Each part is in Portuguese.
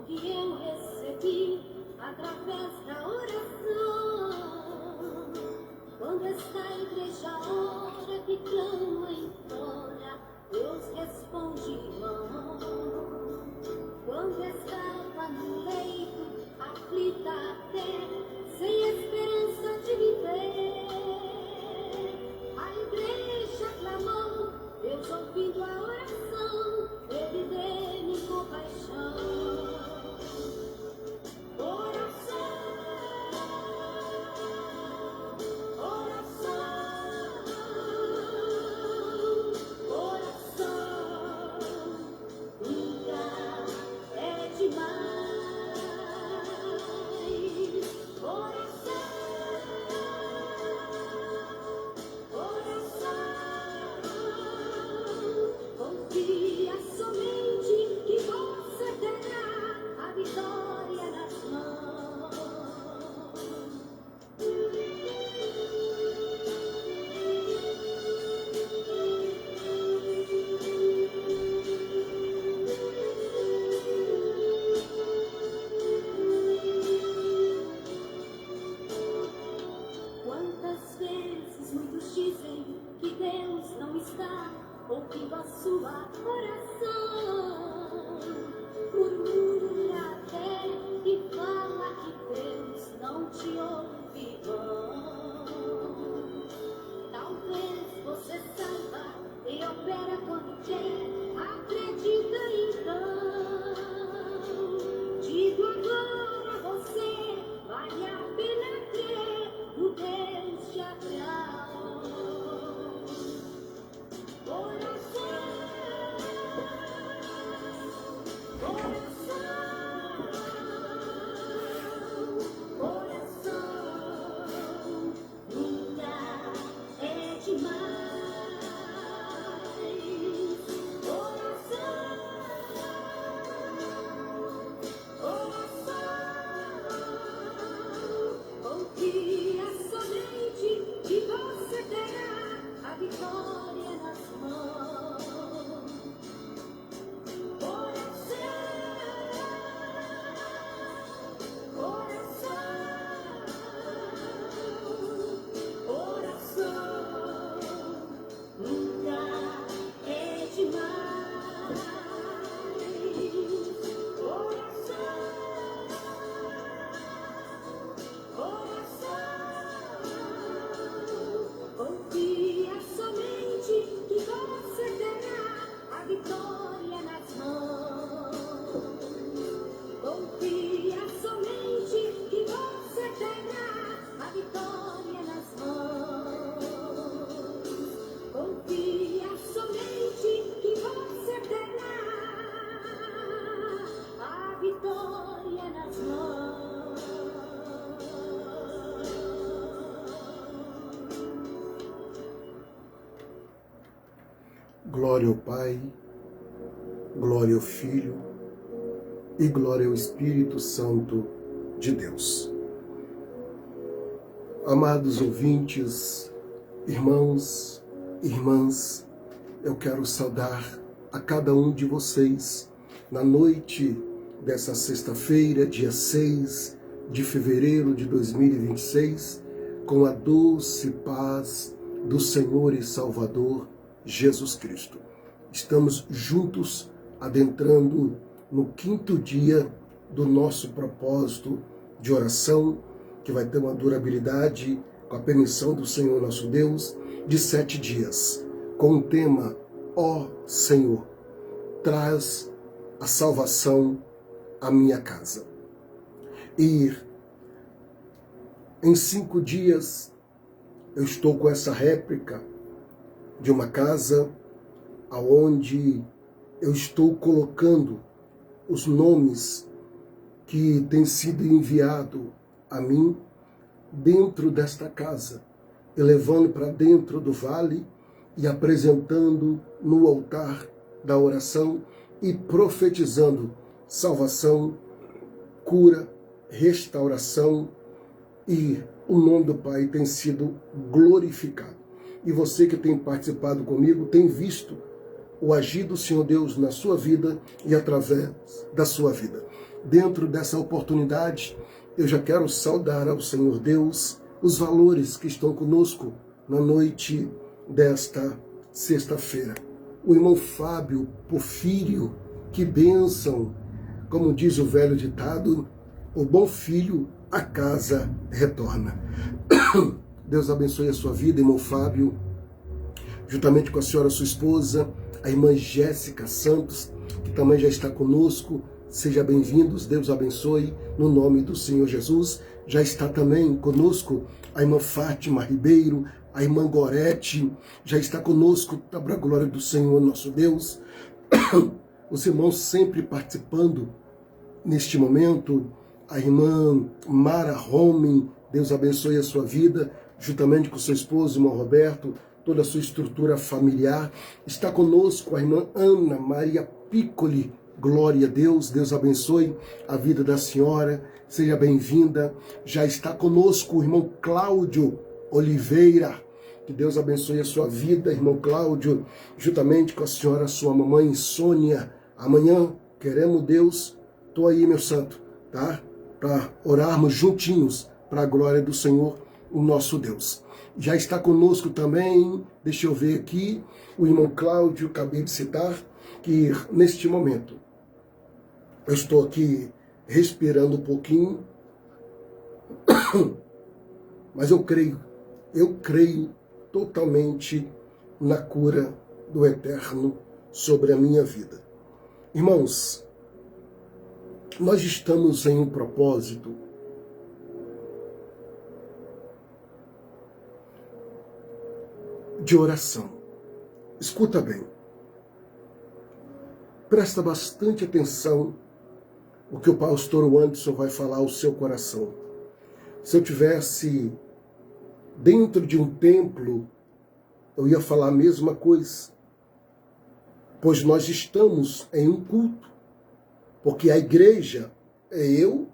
que eu recebi através da oração. Quando esta igreja ora que clama e implora, Deus responde não. Quando estava no leito, aflita até, sem esperança de viver, a igreja clamou, Deus ouvindo a oração, Ele deu-me compaixão. Confia somente que você terá a vitória nas mãos. Quantas vezes muitos dizem que Deus não está ouvindo a sua oração, murmura até e fala que Deus não te ouve, não. Talvez você saiba e opera quando quer, acredita então. Digo agora a você, vale a pena crer no Deus de Abraão. Confia somente que você terá a vitória nas mãos. Confia somente que você terá a vitória nas mãos. Confia somente que você terá a vitória nas mãos. Confia somente que você terá a vitória nas mãos. Glória ao Pai, glória ao Filho e glória ao Espírito Santo de Deus. Amados ouvintes, irmãos, irmãs, eu quero saudar a cada um de vocês na noite dessa sexta-feira, dia 6 de fevereiro de 2026, com a doce paz do Senhor e Salvador Jesus Cristo. Estamos juntos adentrando no 5º dia do nosso propósito de oração, que vai ter uma durabilidade, com a permissão do Senhor nosso Deus, de 7 dias, com o tema: ó Senhor, traz a salvação à minha casa. E em 5 dias eu estou com essa réplica de uma casa aonde eu estou colocando os nomes que têm sido enviados a mim dentro desta casa, e levando para dentro do vale e apresentando no altar da oração e profetizando salvação, cura, restauração, e o nome do Pai tem sido glorificado. E você que tem participado comigo tem visto o agir do Senhor Deus na sua vida e através da sua vida. Dentro dessa oportunidade, eu já quero saudar ao Senhor Deus os valores que estão conosco na noite desta sexta-feira. O irmão Fábio Porfírio, que bênção, como diz o velho ditado, o bom filho a casa retorna. Deus abençoe a sua vida, irmão Fábio, juntamente com a senhora, sua esposa, a irmã Jéssica Santos, que também já está conosco. Sejam bem-vindos, Deus abençoe, no nome do Senhor Jesus. Já está também conosco a irmã Fátima Ribeiro, a irmã Gorete, já está conosco, para a glória do Senhor nosso Deus. Os irmãos sempre participando neste momento, a irmã Mara Homem, Deus abençoe a sua vida, juntamente com seu esposo, irmão Roberto, toda a sua estrutura familiar. Está conosco a irmã Ana Maria Piccoli, glória a Deus, Deus abençoe a vida da senhora, seja bem-vinda. Já está conosco o irmão Cláudio Oliveira, que Deus abençoe a sua vida, irmão Cláudio, juntamente com a senhora, sua mamãe Sônia. Amanhã, queremos Deus, estou aí, meu santo, tá? Para orarmos juntinhos, para a glória do Senhor, o nosso Deus. Já está conosco também, deixa eu ver aqui, o irmão Cláudio, acabei de citar, que neste momento, eu estou aqui respirando um pouquinho, mas eu creio totalmente na cura do Eterno sobre a minha vida. Irmãos, nós estamos em um propósito de oração. Escuta bem. Presta bastante atenção o que o pastor Anderson vai falar ao seu coração. Se eu tivesse dentro de um templo, eu ia falar a mesma coisa. Pois nós estamos em um culto. Porque a igreja é eu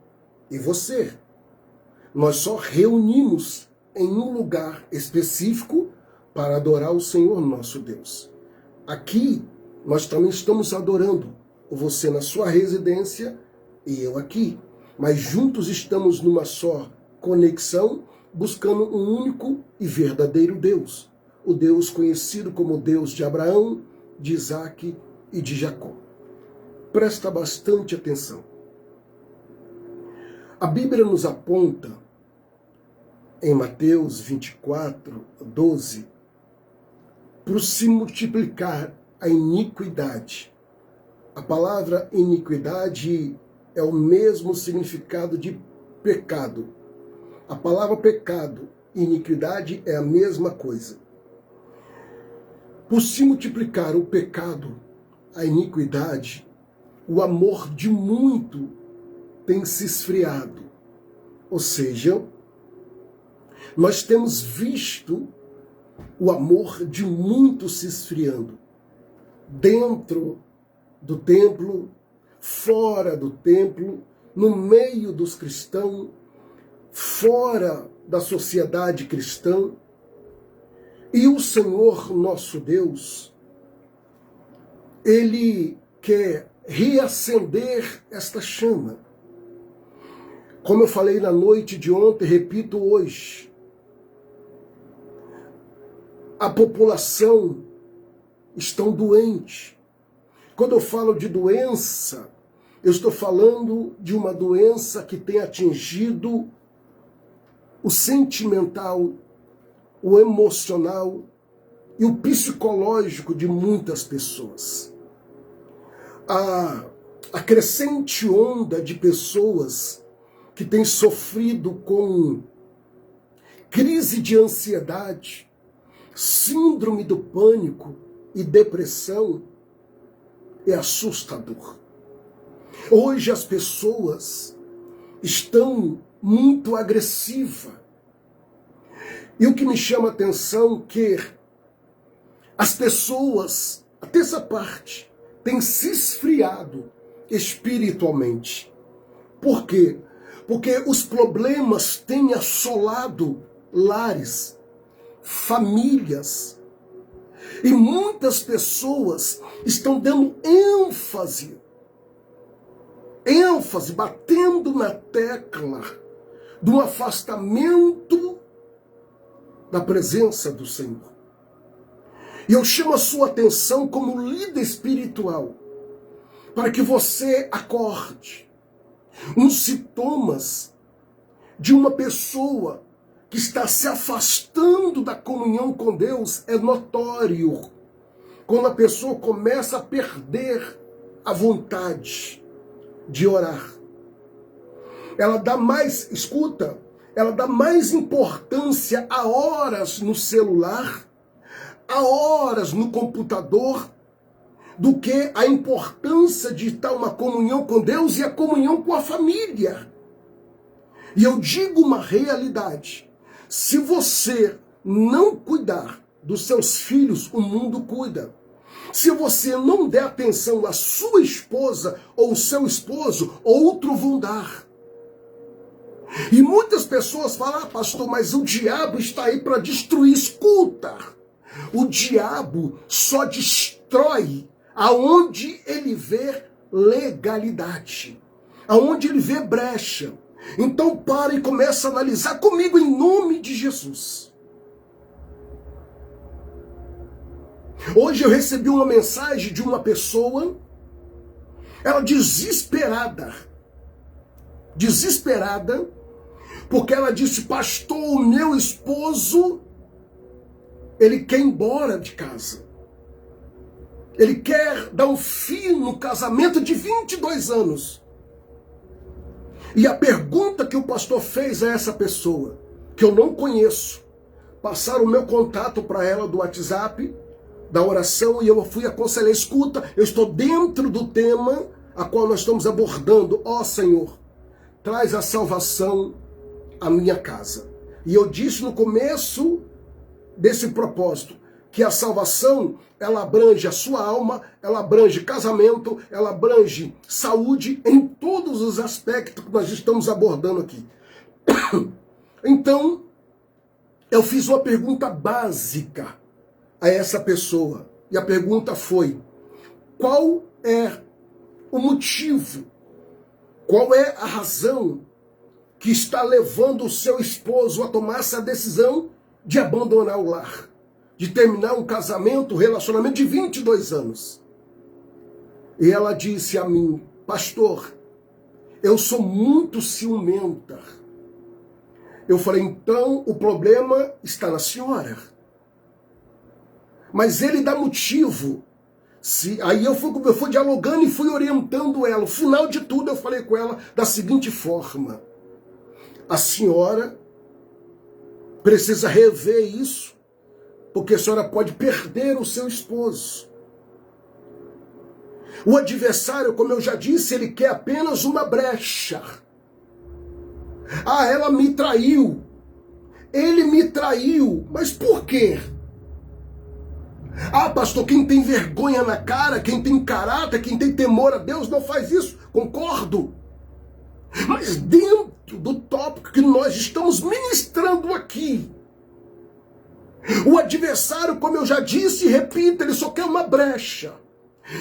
e você. Nós só reunimos em um lugar específico para adorar o Senhor nosso Deus. Aqui, nós também estamos adorando, você na sua residência e eu aqui. Mas juntos estamos numa só conexão, buscando um único e verdadeiro Deus. O Deus conhecido como Deus de Abraão, de Isaque e de Jacó. Presta bastante atenção. A Bíblia nos aponta, em Mateus 24, 12, para se multiplicar a iniquidade. A palavra iniquidade é o mesmo significado de pecado. A palavra pecado e iniquidade é a mesma coisa. Por se multiplicar o pecado, a iniquidade, o amor de muito tem se esfriado. Ou seja, nós temos visto o amor de muito se esfriando. Dentro do templo, fora do templo, no meio dos cristãos, fora da sociedade cristã. E o Senhor nosso Deus, Ele quer reacender esta chama. Como eu falei na noite de ontem, repito hoje, a população está doente. Quando eu falo de doença, eu estou falando de uma doença que tem atingido o sentimental, o emocional e o psicológico de muitas pessoas. A crescente onda de pessoas que têm sofrido com crise de ansiedade, síndrome do pânico e depressão é assustador. Hoje as pessoas estão muito agressivas. E o que me chama a atenção é que as pessoas, até essa parte, têm se esfriado espiritualmente. Por quê? Porque os problemas têm assolado lares, famílias. E muitas pessoas estão dando ênfase, batendo na tecla do afastamento da presença do Senhor. E eu chamo a sua atenção como líder espiritual, para que você acorde. Uns sintomas de uma pessoa que está se afastando da comunhão com Deus é notório. Quando a pessoa começa a perder a vontade de orar. Ela dá mais, escuta, ela dá mais importância a horas no celular, a horas no computador, do que a importância de estar uma comunhão com Deus e a comunhão com a família. E eu digo uma realidade: se você não cuidar dos seus filhos, o mundo cuida. Se você não der atenção à sua esposa ou ao seu esposo, outro vão dar. E muitas pessoas falam: pastor, mas o diabo está aí para destruir. Escuta, o diabo só destrói aonde ele vê legalidade, aonde ele vê brecha. Então para e começa a analisar comigo em nome de Jesus. Hoje eu recebi uma mensagem de uma pessoa, ela desesperada, porque ela disse: pastor, o meu esposo, ele quer ir embora de casa. Ele quer dar um fim no casamento de 22 anos. E a pergunta que o pastor fez a essa pessoa, que eu não conheço, passaram o meu contato para ela do WhatsApp, da oração, e eu fui aconselhar: escuta, eu estou dentro do tema a qual nós estamos abordando. Ó Senhor, traz a salvação à minha casa. E eu disse no começo desse propósito, que a salvação, ela abrange a sua alma, ela abrange casamento, ela abrange saúde, em todos os aspectos que nós estamos abordando aqui. Então, eu fiz uma pergunta básica a essa pessoa. E a pergunta foi: qual é o motivo, qual é a razão que está levando o seu esposo a tomar essa decisão de abandonar o lar, de terminar um casamento, um relacionamento de 22 anos. E ela disse a mim: pastor, eu sou muito ciumenta. Eu falei: então o problema está na senhora. Mas ele dá motivo. Aí eu fui dialogando e fui orientando ela. No final de tudo eu falei com ela da seguinte forma: a senhora precisa rever isso, porque a senhora pode perder o seu esposo. O adversário, como eu já disse, ele quer apenas uma brecha. Ah, ela me traiu. Ele me traiu. Mas por quê? Ah, pastor, quem tem vergonha na cara, quem tem caráter, quem tem temor a Deus não faz isso. Concordo. Mas dentro do tópico que nós estamos ministrando aqui, o adversário, como eu já disse e repito, ele só quer uma brecha.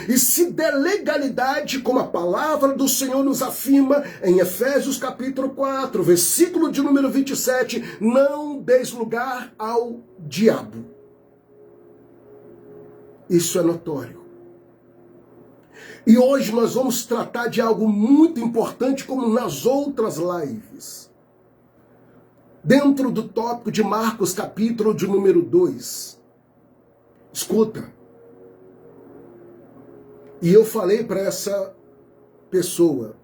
E se der legalidade, como a palavra do Senhor nos afirma em Efésios capítulo 4, versículo de número 27, não deis lugar ao diabo. Isso é notório. E hoje nós vamos tratar de algo muito importante, como nas outras lives. Dentro do tópico de Marcos, capítulo de número 2. Escuta. E eu falei para essa pessoa: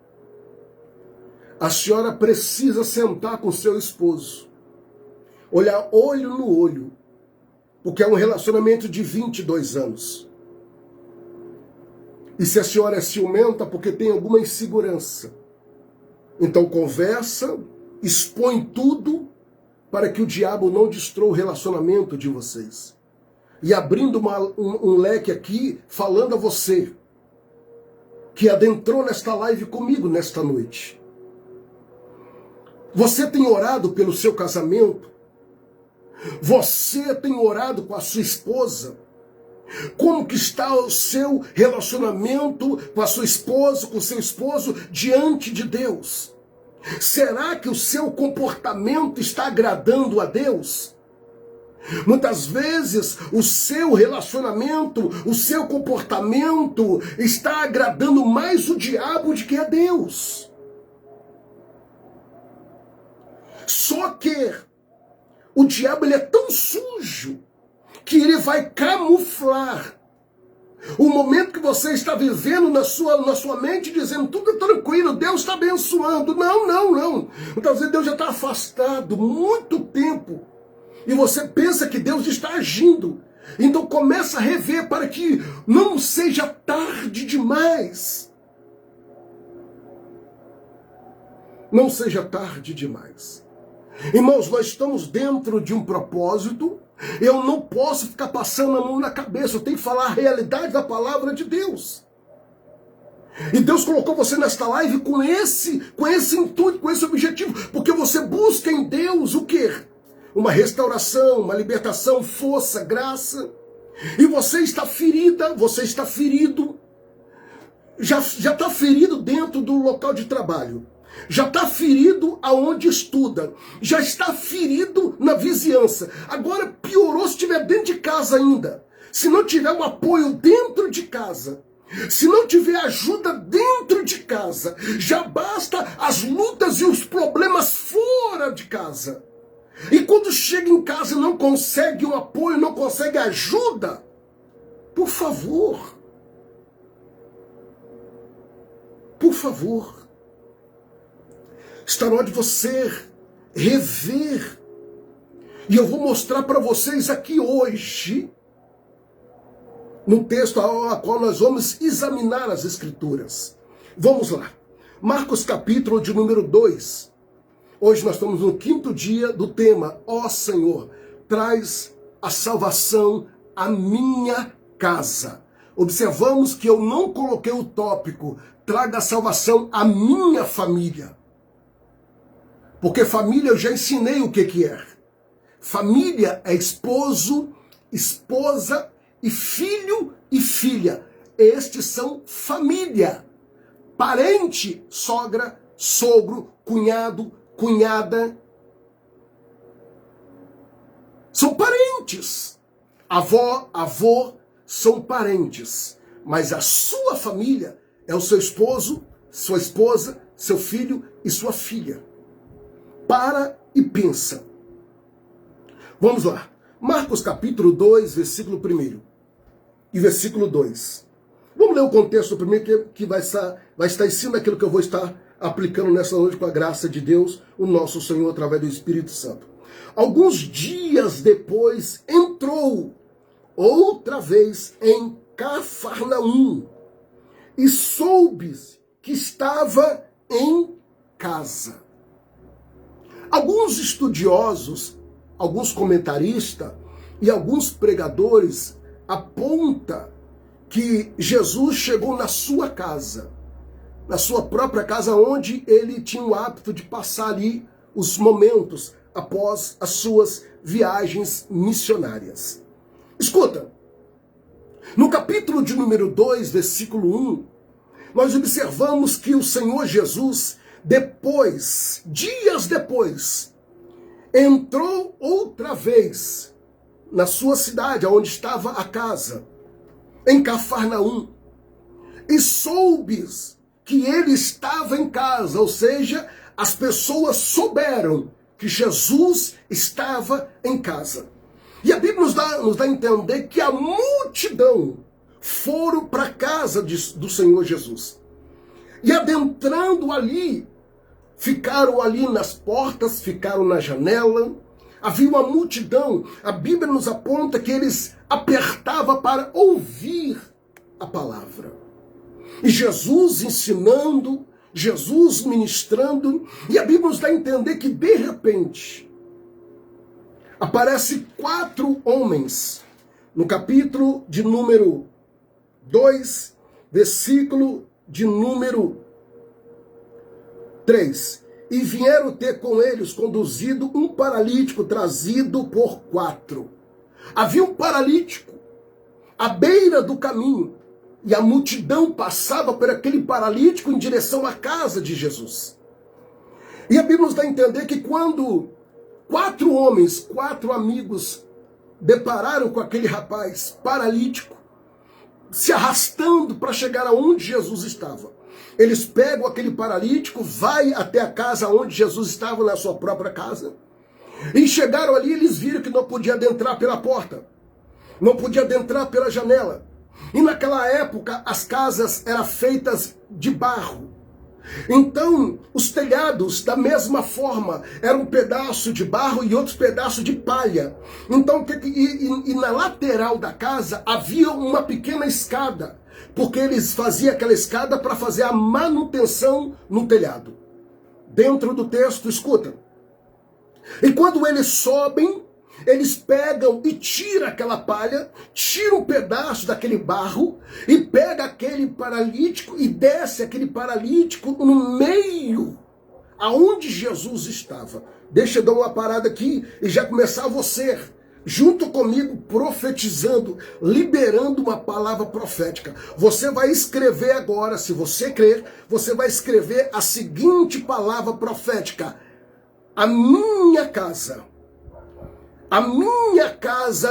a senhora precisa sentar com seu esposo, olhar olho no olho, porque é um relacionamento de 22 anos. E se a senhora é ciumenta, porque tem alguma insegurança, então conversa, expõe tudo, para que o diabo não destrua o relacionamento de vocês. E abrindo um leque aqui, falando a você, que adentrou nesta live comigo nesta noite. Você tem orado pelo seu casamento? Você tem orado com a sua esposa? Como que está o seu relacionamento com a sua esposa, com o seu esposo diante de Deus? Será que o seu comportamento está agradando a Deus? Muitas vezes o seu relacionamento, o seu comportamento está agradando mais o diabo do que a Deus. Só que o diabo ele é tão sujo que ele vai camuflar o momento que você está vivendo na sua mente, dizendo tudo é tranquilo, Deus está abençoando. Não. Muitas vezes Deus já está afastado muito tempo e você pensa que Deus está agindo. Então começa a rever para que não seja tarde demais. Não seja tarde demais. Irmãos, nós estamos dentro de um propósito. Eu não posso ficar passando a mão na cabeça. Eu tenho que falar a realidade da palavra de Deus. E Deus colocou você nesta live com esse intuito, com esse objetivo. Porque você busca em Deus o quê? Uma restauração, uma libertação, força, graça. E você está ferida, você está ferido. Já está ferido dentro do local de trabalho. Já está ferido aonde estuda, já está ferido na vizinhança. Agora piorou se estiver dentro de casa ainda. Se não tiver um apoio dentro de casa, se não tiver ajuda dentro de casa, já basta as lutas e os problemas fora de casa. E quando chega em casa e não consegue um apoio, não consegue ajuda, por favor, está na hora de você rever. E eu vou mostrar para vocês aqui hoje, num texto a qual nós vamos examinar as Escrituras. Vamos lá. Marcos capítulo de número 2. Hoje nós estamos no 5º dia do tema, ó Senhor, traz a salvação à minha casa. Observamos que eu não coloquei o tópico, traga a salvação à minha família. Porque família eu já ensinei o que é. Família é esposo, esposa e filho e filha. Estes são família. Parente, sogra, sogro, cunhado, cunhada. São parentes. Avó, avô, são parentes. Mas a sua família é o seu esposo, sua esposa, seu filho e sua filha. Para e pensa. Vamos lá. Marcos capítulo 2, versículo 1 e versículo 2. Vamos ler o contexto primeiro, que vai estar em cima daquilo que eu vou estar aplicando nessa noite com a graça de Deus, o nosso Senhor, através do Espírito Santo. Alguns dias depois, entrou outra vez em Cafarnaum e soube que estava em casa. Alguns estudiosos, alguns comentaristas e alguns pregadores apontam que Jesus chegou na sua casa, na sua própria casa, onde ele tinha o hábito de passar ali os momentos após as suas viagens missionárias. Escuta, no capítulo de número 2, versículo 1, nós observamos que o Senhor Jesus, dias depois, entrou outra vez na sua cidade, onde estava a casa, em Cafarnaum, e soube que ele estava em casa, ou seja, as pessoas souberam que Jesus estava em casa. E a Bíblia nos dá a entender que a multidão foram para a casa do Senhor Jesus. E adentrando ali, ficaram ali nas portas, ficaram na janela. Havia uma multidão. A Bíblia nos aponta que eles apertavam para ouvir a palavra. E Jesus ensinando, Jesus ministrando. E a Bíblia nos dá a entender que de repente aparecem 4 homens. No capítulo de número 2, versículo de número 3. E vieram ter com eles conduzido um paralítico trazido por 4. Havia um paralítico à beira do caminho, e a multidão passava por aquele paralítico em direção à casa de Jesus. E a Bíblia nos dá a entender que quando 4 homens, 4 amigos, depararam com aquele rapaz paralítico, se arrastando para chegar aonde Jesus estava, eles pegam aquele paralítico, vai até a casa onde Jesus estava, na sua própria casa, e chegaram ali, eles viram que não podia adentrar pela porta, não podia adentrar pela janela. E naquela época as casas eram feitas de barro. Então os telhados da mesma forma eram um pedaço de barro e outros pedaços de palha. Então e na lateral da casa havia uma pequena escada, porque eles faziam aquela escada para fazer a manutenção no telhado. Dentro do texto, escuta. E quando eles sobem, eles pegam e tiram aquela palha, tiram um pedaço daquele barro e pega aquele paralítico e desce aquele paralítico no meio aonde Jesus estava. Deixa eu dar uma parada aqui e já começar você, junto comigo, profetizando, liberando uma palavra profética. Você vai escrever agora, se você crer, você vai escrever a seguinte palavra profética: a minha casa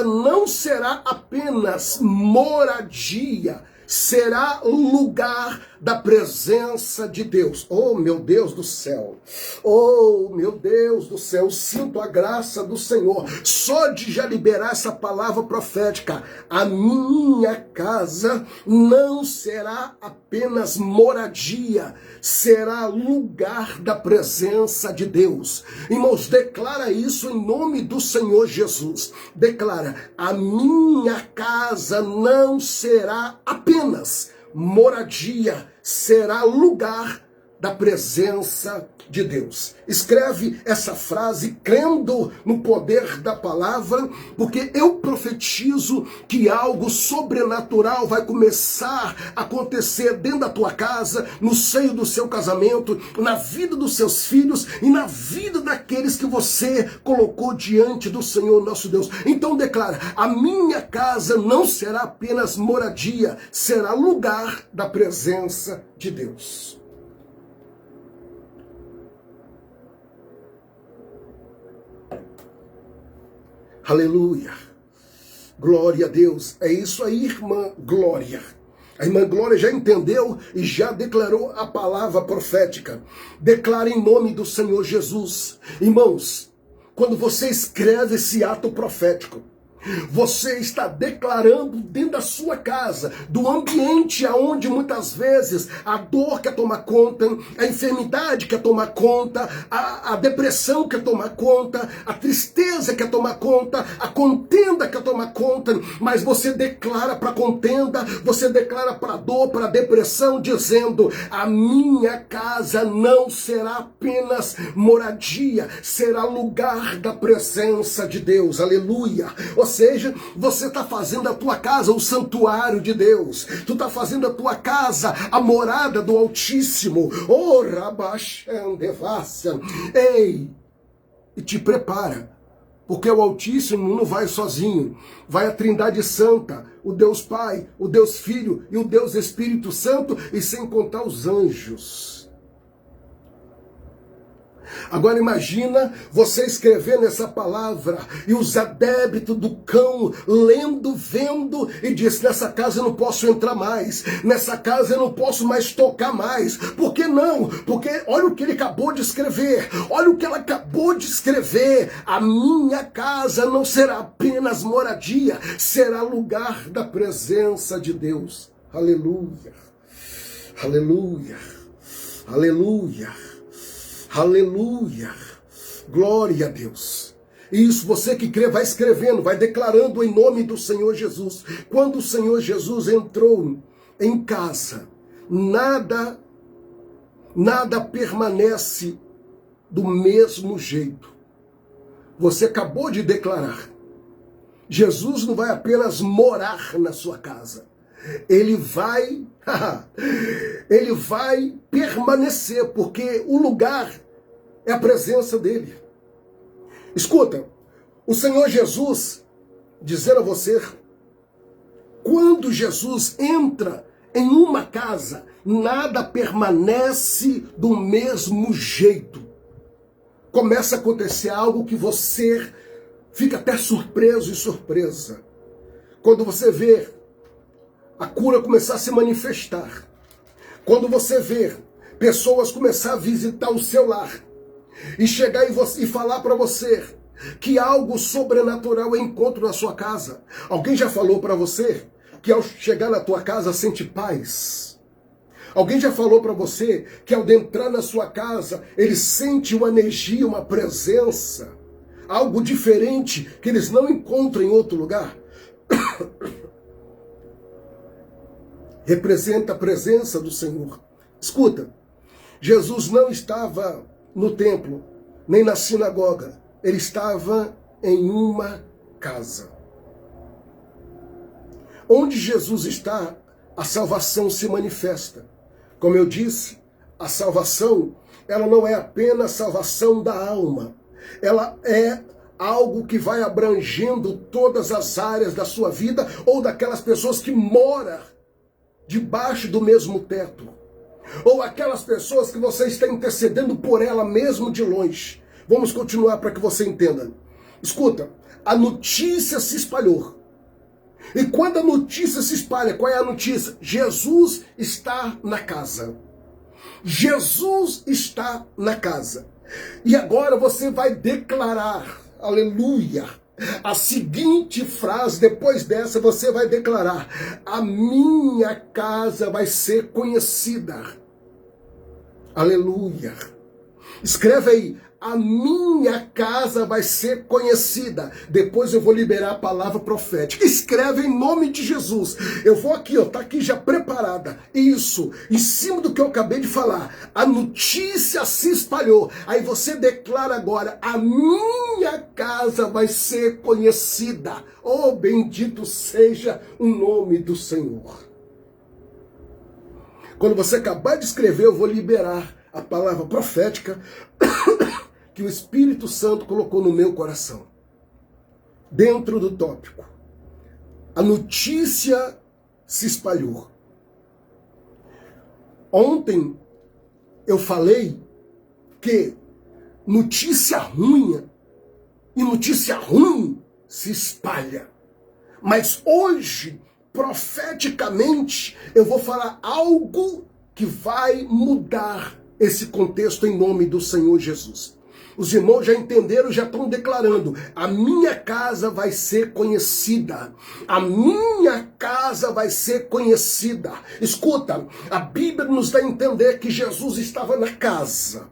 não será apenas moradia, será lugar da presença de Deus. Oh, meu Deus do céu. Oh, meu Deus do céu. Sinto a graça do Senhor. Só de já liberar essa palavra profética. A minha casa não será apenas moradia, será lugar da presença de Deus. Irmãos, declara isso em nome do Senhor Jesus. Declara: a minha casa não será apenas moradia, será lugar da presença de Deus. Escreve essa frase crendo no poder da palavra, porque eu profetizo que algo sobrenatural vai começar a acontecer dentro da tua casa, no seio do seu casamento, na vida dos seus filhos e na vida daqueles que você colocou diante do Senhor nosso Deus. Então declara: a minha casa não será apenas moradia, será lugar da presença de Deus. Aleluia. Glória a Deus. É isso aí, irmã Glória. A irmã Glória já entendeu e já declarou a palavra profética. Declara em nome do Senhor Jesus. Irmãos, quando você escreve esse ato profético, você está declarando dentro da sua casa, do ambiente aonde muitas vezes a dor quer tomar conta, a enfermidade quer tomar conta, a depressão quer tomar conta, a tristeza quer tomar conta, a contenda quer tomar conta, mas você declara para a contenda, você declara para a dor, para a depressão, dizendo: a minha casa não será apenas moradia, será lugar da presença de Deus. Aleluia. Ou seja, você está fazendo a tua casa o santuário de Deus. Tu está fazendo a tua casa a morada do Altíssimo. Oh, Rabachandevassia. Ei, e te prepara, porque o Altíssimo não vai sozinho. Vai a Trindade Santa, o Deus Pai, o Deus Filho e o Deus Espírito Santo, e sem contar os anjos. Agora imagina você escrevendo essa palavra e os adébitos do cão lendo, vendo e diz: nessa casa eu não posso entrar mais, nessa casa eu não posso mais tocar mais. Por que não? Porque olha o que ele acabou de escrever, olha o que ela acabou de escrever: a minha casa não será apenas moradia, será lugar da presença de Deus. Aleluia, aleluia, aleluia. Aleluia, glória a Deus. Isso, você que crê, vai escrevendo, vai declarando em nome do Senhor Jesus. Quando o Senhor Jesus entrou em casa, nada permanece do mesmo jeito. Você acabou de declarar: Jesus não vai apenas morar na sua casa. Ele vai permanecer, porque o lugar é a presença dele. Escuta, o Senhor Jesus dizendo a você Quando Jesus entra em uma casa, nada permanece do mesmo jeito. Começa a acontecer algo que você fica até surpreso e surpresa. Quando você vê a cura começar a se manifestar. Quando você vê pessoas começar a visitar o seu lar e chegar e falar para você que algo sobrenatural encontra na sua casa. Alguém já falou para você que ao chegar na tua casa sente paz? Alguém já falou para você que ao entrar na sua casa ele sente uma energia, uma presença, algo diferente que eles não encontram em outro lugar? Representa a presença do Senhor. Escuta, Jesus não estava no templo, nem na sinagoga. Ele estava em uma casa. Onde Jesus está, a salvação se manifesta. Como eu disse, a salvação, ela não é apenas salvação da alma. Ela é algo que vai abrangendo todas as áreas da sua vida ou daquelas pessoas que moram debaixo do mesmo teto. Ou aquelas pessoas que você está intercedendo por ela mesmo de longe. Vamos continuar para que você entenda. Escuta, a notícia se espalhou. E quando a notícia se espalha, qual é a notícia? Jesus está na casa. Jesus está na casa. E agora você vai declarar, aleluia, a seguinte frase, depois dessa você vai declarar: a minha casa vai ser conhecida. Aleluia. Escreve aí: a minha casa vai ser conhecida. Depois eu vou liberar a palavra profética. Escreve em nome de Jesus. Eu vou aqui, ó, tá aqui já preparada. Isso, em cima do que eu acabei de falar. A notícia se espalhou. Aí você declara agora: a minha casa vai ser conhecida. Oh, bendito seja o nome do Senhor. Quando você acabar de escrever, eu vou liberar a palavra profética que o Espírito Santo colocou no meu coração. Dentro do tópico, a notícia se espalhou. Ontem eu falei que notícia ruim e notícia ruim se espalha. Mas hoje, profeticamente, eu vou falar algo que vai mudar esse contexto em nome do Senhor Jesus. Os irmãos já entenderam, já estão declarando: a minha casa vai ser conhecida. A minha casa vai ser conhecida. Escuta, a Bíblia nos dá a entender que Jesus estava na casa.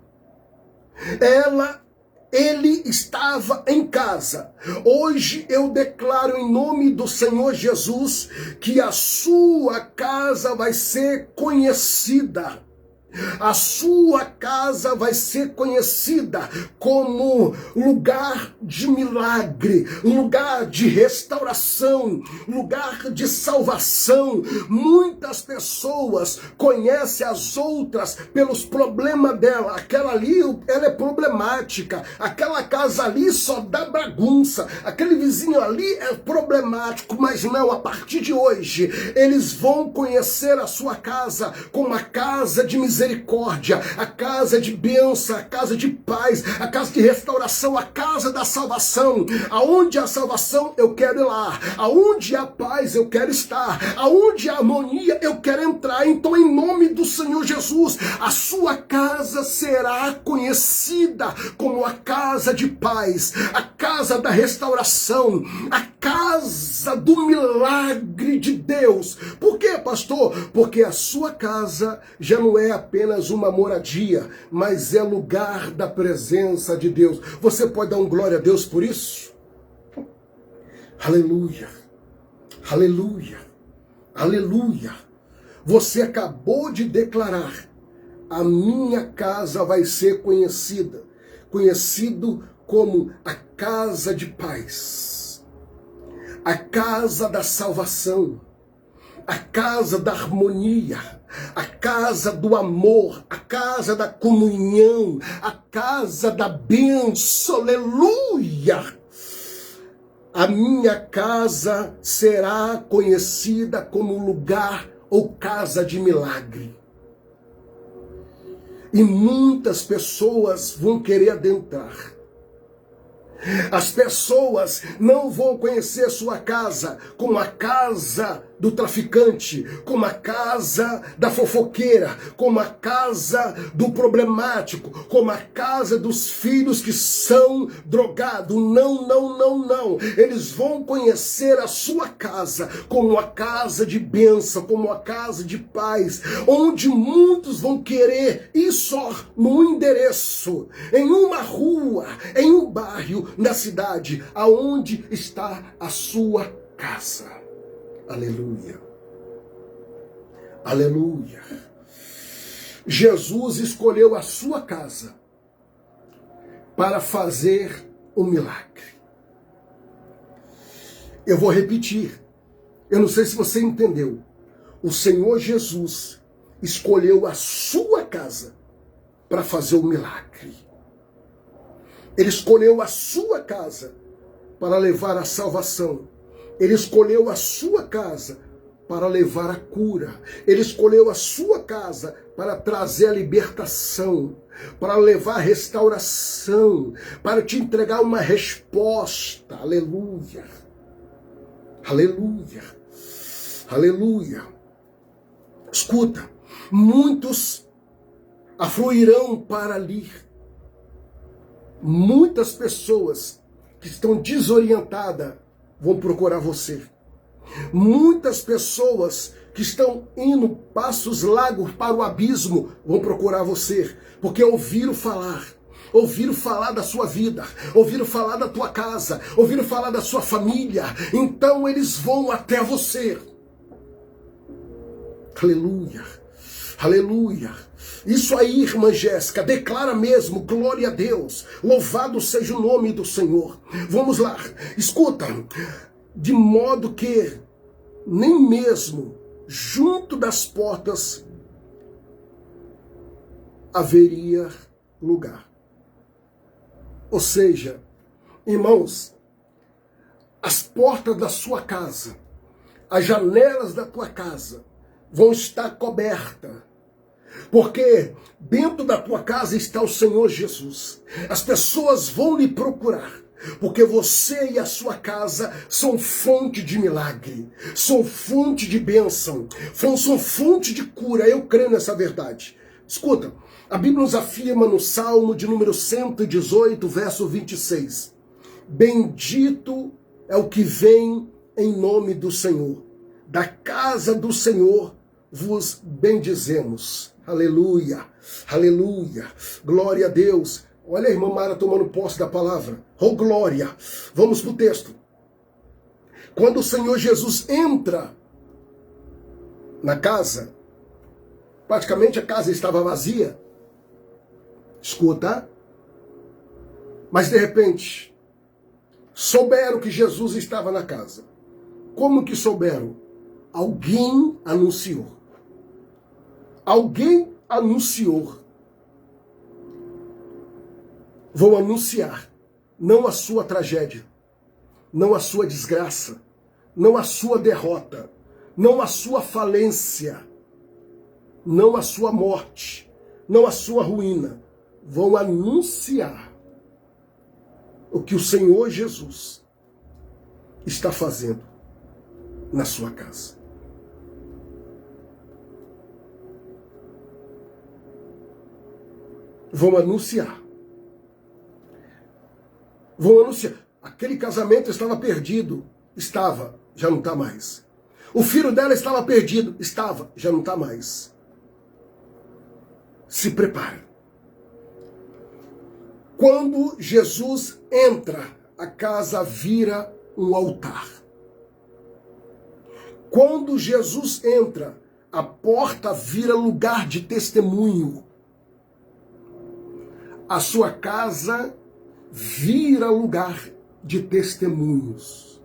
Ele estava em casa. Hoje eu declaro em nome do Senhor Jesus que a sua casa vai ser conhecida. A sua casa vai ser conhecida como lugar de milagre, lugar de restauração, lugar de salvação. Muitas pessoas conhecem as outras pelos problemas dela. Aquela ali, ela é problemática. Aquela casa ali só dá bagunça. Aquele vizinho ali é problemático. Mas não, a partir de hoje, eles vão conhecer a sua casa como a casa de misericórdia, a casa de bênção, a casa de paz, a casa de restauração, a casa da salvação. Aonde há salvação, eu quero ir lá. Aonde há paz, eu quero estar. Aonde há harmonia, eu quero entrar. Então, em nome do Senhor Jesus, a sua casa será conhecida como a casa de paz, a casa da restauração, a casa do milagre de Deus. Por quê, pastor? Porque a sua casa já não é apenas uma moradia, mas é lugar da presença de Deus. Você pode dar um glória a Deus por isso? Aleluia, aleluia, aleluia. Você acabou de declarar: a minha casa vai ser conhecida, conhecido como a casa de paz, a casa da salvação, a casa da harmonia, a casa do amor, a casa da comunhão, a casa da bênção, aleluia. A minha casa será conhecida como lugar ou casa de milagre. E muitas pessoas vão querer adentrar. As pessoas não vão conhecer sua casa como a casa do traficante, como a casa da fofoqueira, como a casa do problemático, como a casa dos filhos que são drogados. Não, não, não, não. Eles vão conhecer a sua casa como a casa de bênção, como a casa de paz, onde muitos vão querer ir só num endereço, em uma rua, em um bairro, na cidade, aonde está a sua casa. Aleluia. Aleluia. Jesus escolheu a sua casa para fazer um milagre. Eu vou repetir. Eu não sei se você entendeu. O Senhor Jesus escolheu a sua casa para fazer um milagre. Ele escolheu a sua casa para levar a salvação. Ele escolheu a sua casa para levar a cura. Ele escolheu a sua casa para trazer a libertação, para levar a restauração, para te entregar uma resposta. Aleluia. Aleluia. Aleluia. Escuta, muitos afluirão para ali. Muitas pessoas que estão desorientadas vão procurar você. Muitas pessoas que estão indo passos largos para o abismo vão procurar você, porque ouviram falar da sua vida, ouviram falar da tua casa, ouviram falar da sua família, então eles vão até você. Aleluia, aleluia. Isso aí, irmã Jéssica, declara mesmo, glória a Deus, louvado seja o nome do Senhor. Vamos lá, escuta, de modo que nem mesmo junto das portas haveria lugar. Ou seja, irmãos, as portas da sua casa, as janelas da tua casa vão estar cobertas. Porque dentro da tua casa está o Senhor Jesus. As pessoas vão lhe procurar, porque você e a sua casa são fonte de milagre, são fonte de bênção, são fonte de cura. Eu creio nessa verdade. Escuta, a Bíblia nos afirma no Salmo de número 118, verso 26. Bendito é o que vem em nome do Senhor. Da casa do Senhor vos bendizemos. Aleluia, aleluia, glória a Deus. Olha a irmã Mara tomando posse da palavra. Oh, glória. Vamos para o texto. Quando o Senhor Jesus entra na casa, praticamente a casa estava vazia. Escuta. Mas de repente, souberam que Jesus estava na casa. Como que souberam? Alguém anunciou. Alguém anunciou. Vão anunciar, não a sua tragédia, não a sua desgraça, não a sua derrota, não a sua falência, não a sua morte, não a sua ruína. Vão anunciar o que o Senhor Jesus está fazendo na sua casa. Vão anunciar. Vão anunciar. Aquele casamento estava perdido. Estava, já não está mais. O filho dela estava perdido. Estava, já não está mais. Se prepare. Quando Jesus entra, a casa vira um altar. Quando Jesus entra, a porta vira lugar de testemunho. A sua casa vira lugar de testemunhos.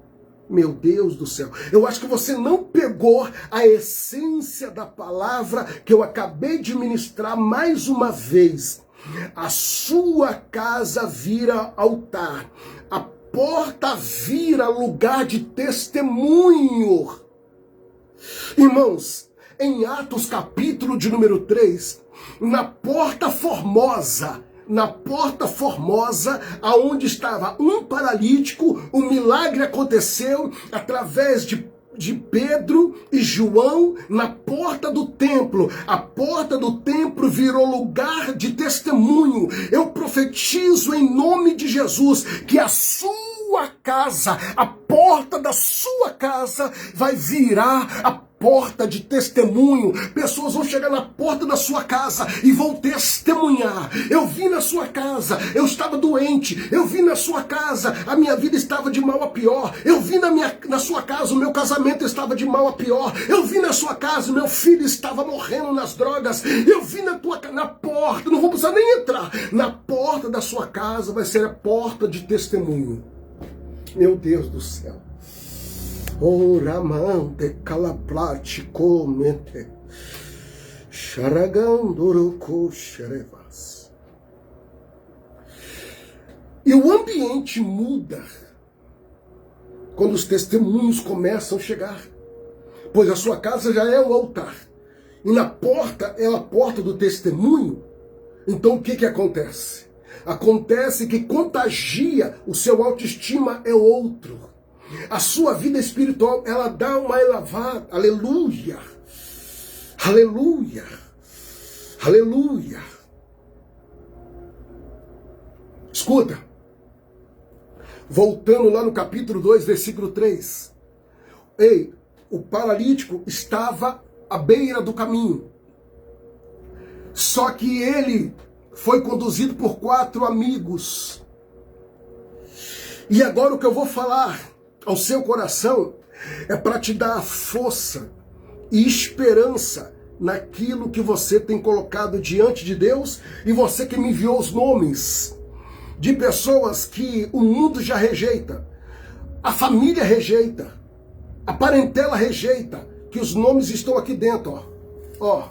Meu Deus do céu. Eu acho que você não pegou a essência da palavra que eu acabei de ministrar mais uma vez. A sua casa vira altar. A porta vira lugar de testemunho. Irmãos, em Atos capítulo de número 3, na porta formosa, aonde estava um paralítico, o milagre aconteceu através de Pedro e João na porta do templo. A porta do templo virou lugar de testemunho. Eu profetizo em nome de Jesus que a sua casa, a porta da sua casa vai virar a porta de testemunho. Pessoas vão chegar na porta da sua casa e vão testemunhar. Eu vi na sua casa, eu estava doente. Eu vi na sua casa, a minha vida estava de mal a pior. Eu vi na sua casa, o meu casamento estava de mal a pior. Eu vi na sua casa, meu filho estava morrendo nas drogas. Eu vi na porta, não vou precisar nem entrar. Na porta da sua casa vai ser a porta de testemunho. Meu Deus do céu. Oramante calaplate comente charagandoroco xerevas. E o ambiente muda quando os testemunhos começam a chegar, pois a sua casa já é o altar e na porta é a porta do testemunho. Então o que acontece? Acontece que contagia o seu autoestima é outro. A sua vida espiritual, ela dá uma elevada. Aleluia. Aleluia. Aleluia. Escuta. Voltando lá no capítulo 2, versículo 3. Ei, o paralítico estava à beira do caminho. Só que ele foi conduzido por 4 amigos. E agora o que eu vou falar ao seu coração é para te dar força e esperança naquilo que você tem colocado diante de Deus, e você que me enviou os nomes de pessoas que o mundo já rejeita, a família rejeita, a parentela rejeita, que os nomes estão aqui dentro, ó.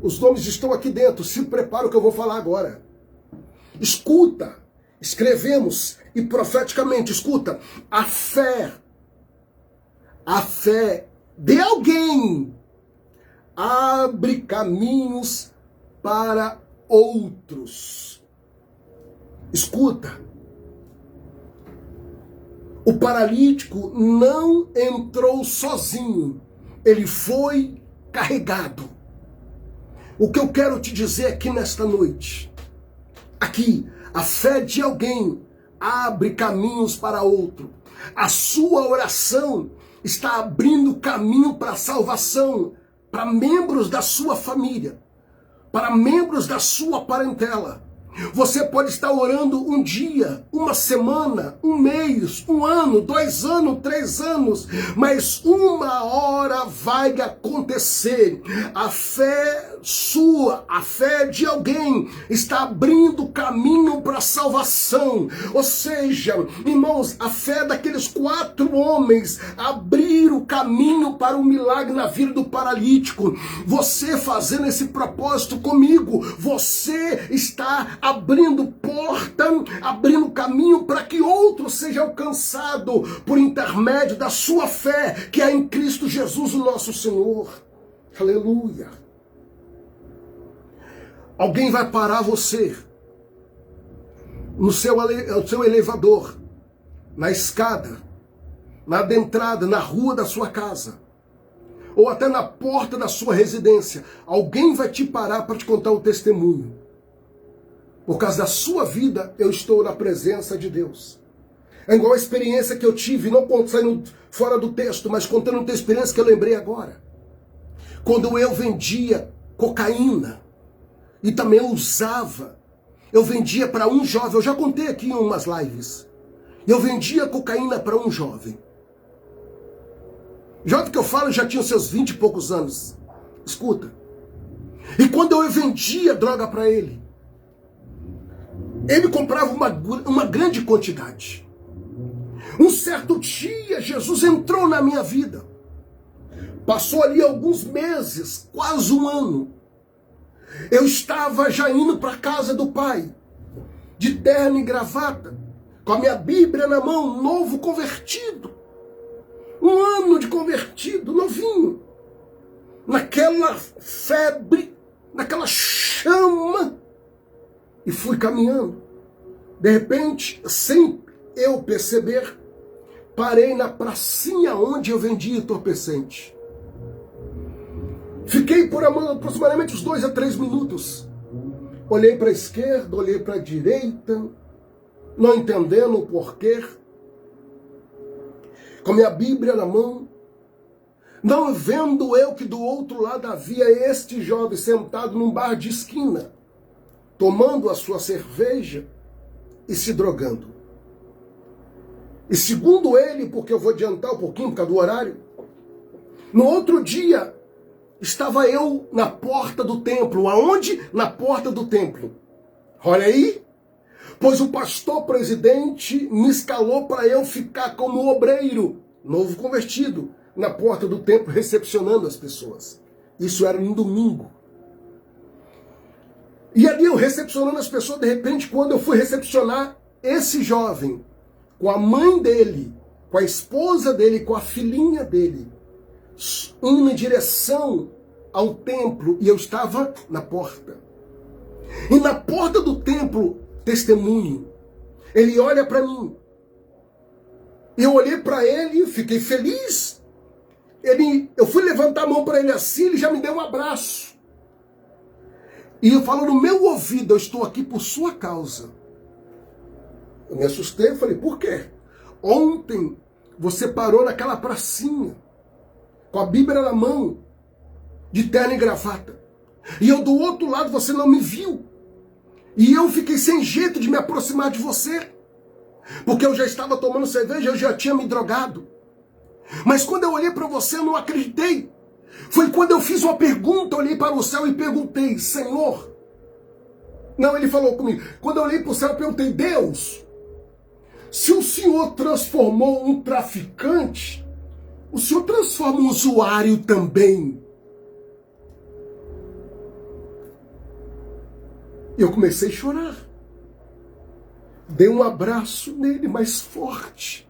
Os nomes estão aqui dentro, se prepara o que eu vou falar agora. Escuta, escrevemos e profeticamente, escuta, a fé de alguém abre caminhos para outros. Escuta, o paralítico não entrou sozinho, ele foi carregado. O que eu quero te dizer aqui nesta noite, aqui, a fé de alguém abre caminhos para outro. A sua oração está abrindo caminho para a salvação, para membros da sua família, para membros da sua parentela. Você pode estar orando um dia, uma semana, um mês, um ano, 2 anos, 3 anos, mas uma hora vai acontecer. A fé sua, a fé de alguém está abrindo caminho para a salvação. Ou seja, irmãos, a fé daqueles 4 homens abriram caminho para o milagre na vida do paralítico. Você fazendo esse propósito comigo, você está abrindo porta, abrindo caminho para que outro seja alcançado por intermédio da sua fé, que é em Cristo Jesus, o nosso Senhor. Aleluia. Alguém vai parar você no seu elevador, na escada, na adentrada, na rua da sua casa, ou até na porta da sua residência. Alguém vai te parar para te contar um testemunho. Por causa da sua vida, eu estou na presença de Deus. É igual a experiência que eu tive, não saindo fora do texto, mas contando uma experiência que eu lembrei agora. Quando eu vendia cocaína, e também eu vendia para um jovem, eu já contei aqui em umas lives, eu vendia cocaína para um jovem. Jovem que eu falo já tinha seus 20 e poucos anos. Escuta. E quando eu vendia droga para ele comprava uma grande quantidade. Um certo dia, Jesus entrou na minha vida. Passou ali alguns meses, quase um ano. Eu estava já indo para a casa do pai, de terno e gravata, com a minha Bíblia na mão, novo convertido. 1 ano de convertido, novinho. Naquela febre, naquela chama. E fui caminhando. De repente, sem eu perceber, parei na pracinha onde eu vendia entorpecente. Fiquei por aproximadamente uns 2 a 3 minutos. Olhei para a esquerda, olhei para a direita, não entendendo o porquê. Com a minha Bíblia na mão, não vendo eu que do outro lado havia este jovem sentado num bar de esquina, tomando a sua cerveja e se drogando. E segundo ele, porque eu vou adiantar um pouquinho por causa do horário, no outro dia estava eu na porta do templo. Aonde? Na porta do templo. Olha aí. Pois o pastor presidente me escalou para eu ficar como obreiro, novo convertido, na porta do templo recepcionando as pessoas. Isso era no domingo. E ali eu recepcionando as pessoas, de repente, quando eu fui recepcionar esse jovem, com a mãe dele, com a esposa dele, com a filhinha dele, indo em direção ao templo, e eu estava na porta. E na porta do templo, testemunho. Ele olha para mim. Eu olhei para ele, fiquei feliz. Eu fui levantar a mão para ele assim, ele já me deu um abraço. E eu falo no meu ouvido, eu estou aqui por sua causa. Eu me assustei, eu falei, por quê? Ontem você parou naquela pracinha, com a Bíblia na mão, de terno e gravata. E eu do outro lado, você não me viu. E eu fiquei sem jeito de me aproximar de você. Porque eu já estava tomando cerveja, eu já tinha me drogado. Mas quando eu olhei para você, eu não acreditei. Foi quando eu fiz uma pergunta, olhei para o céu e perguntei, Senhor. Não, ele falou comigo. Quando eu olhei para o céu, eu perguntei, Deus, se o Senhor transformou um traficante, o Senhor transforma um usuário também. Eu comecei a chorar. Dei um abraço nele mais forte.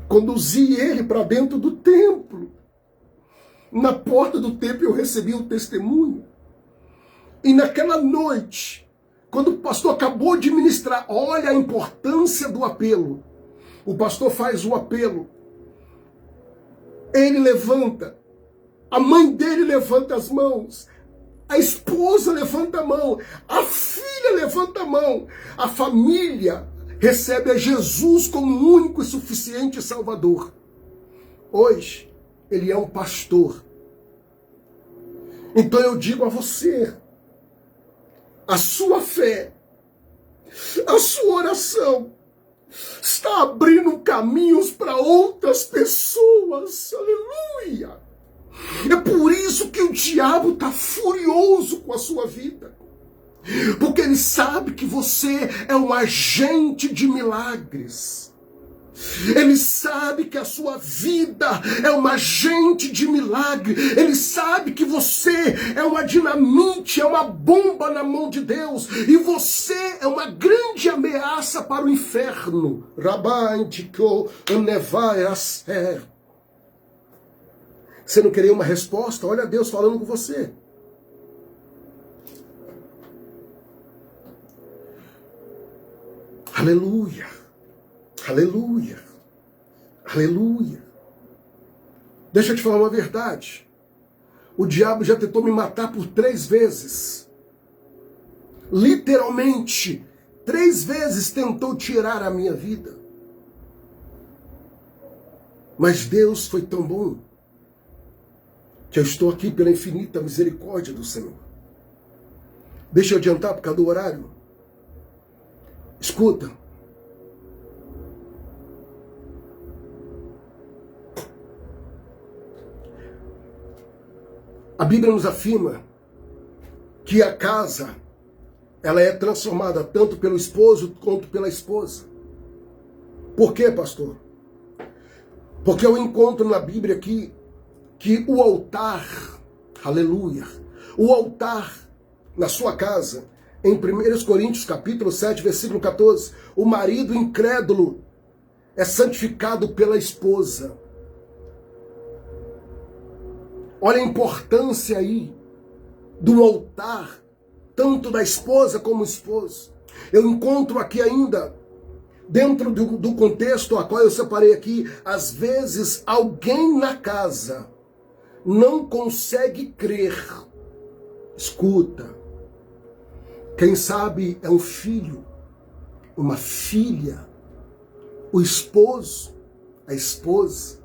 Conduzi ele para dentro do templo. Na porta do templo eu recebi um testemunho. E naquela noite, quando o pastor acabou de ministrar, olha a importância do apelo. O pastor faz o apelo. Ele levanta. A mãe dele levanta as mãos. A esposa levanta a mão, a filha levanta a mão, a família recebe a Jesus como único e suficiente Salvador. Hoje, ele é um pastor. Então eu digo a você, a sua fé, a sua oração, está abrindo caminhos para outras pessoas. Aleluia! É por isso que o diabo está furioso com a sua vida. Porque ele sabe que você é um agente de milagres. Ele sabe que a sua vida é um agente de milagre. Ele sabe que você é uma dinamite, é uma bomba na mão de Deus. E você é uma grande ameaça para o inferno. Você não queria uma resposta? Olha Deus falando com você. Aleluia. Aleluia. Aleluia. Deixa eu te falar uma verdade. O diabo já tentou me matar por 3 vezes. Literalmente, 3 vezes tentou tirar a minha vida. Mas Deus foi tão bom que eu estou aqui pela infinita misericórdia do Senhor. Deixa eu adiantar por causa do horário. Escuta. A Bíblia nos afirma que a casa, ela é transformada tanto pelo esposo quanto pela esposa. Por quê, pastor? Porque eu encontro na Bíblia aqui que o altar, aleluia, o altar na sua casa em 1 Coríntios capítulo 7, versículo 14, o marido incrédulo é santificado pela esposa. Olha a importância aí do altar, tanto da esposa como do esposo. Eu encontro aqui ainda, dentro do contexto a qual eu separei aqui, às vezes alguém na casa não consegue crer. Escuta, quem sabe é um filho, uma filha, o esposo, a esposa.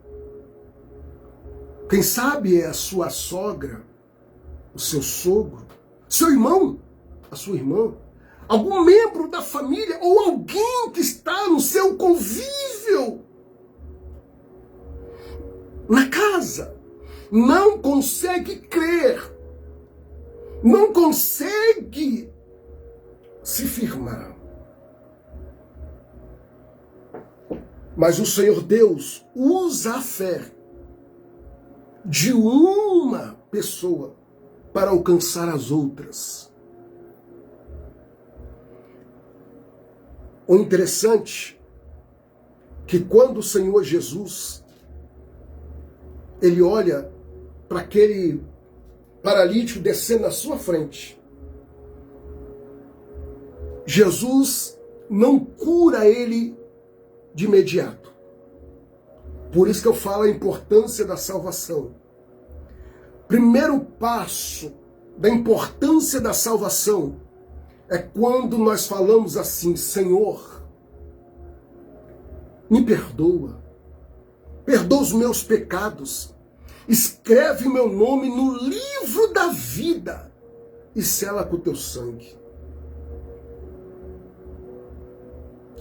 Quem sabe é a sua sogra, o seu sogro, seu irmão, a sua irmã, algum membro da família ou alguém que está no seu convívio na casa. Não consegue crer, não consegue se firmar. Mas o Senhor Deus usa a fé de uma pessoa para alcançar as outras. O interessante é que quando o Senhor Jesus, ele olha para aquele paralítico descendo na sua frente, Jesus não cura ele de imediato. Por isso que eu falo a importância da salvação. Primeiro passo da importância da salvação é quando nós falamos assim: Senhor, me perdoa, perdoa os meus pecados, escreve meu nome no livro da vida e sela com o teu sangue.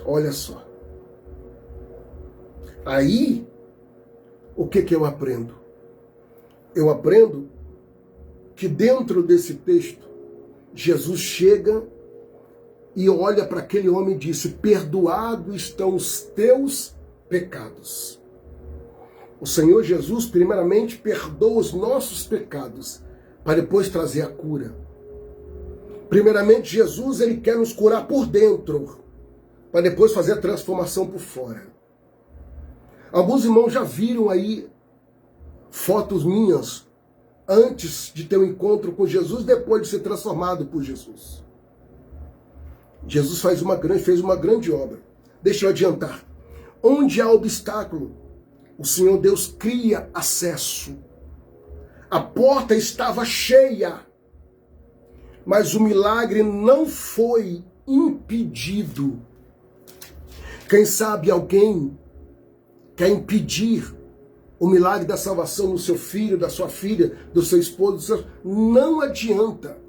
Olha só. Aí, o que eu aprendo? Eu aprendo que dentro desse texto, Jesus chega e olha para aquele homem e disse: perdoados estão os teus pecados. O Senhor Jesus, primeiramente, perdoa os nossos pecados, para depois trazer a cura. Primeiramente, Jesus, ele quer nos curar por dentro, para depois fazer a transformação por fora. Alguns irmãos já viram aí fotos minhas antes de ter um encontro com Jesus, depois de ser transformado por Jesus. Jesus fez uma grande obra. Deixa eu adiantar. Onde há obstáculo, o Senhor Deus cria acesso. A porta estava cheia, mas o milagre não foi impedido. Quem sabe alguém quer impedir o milagre da salvação do seu filho, da sua filha, do seu esposo, não adianta.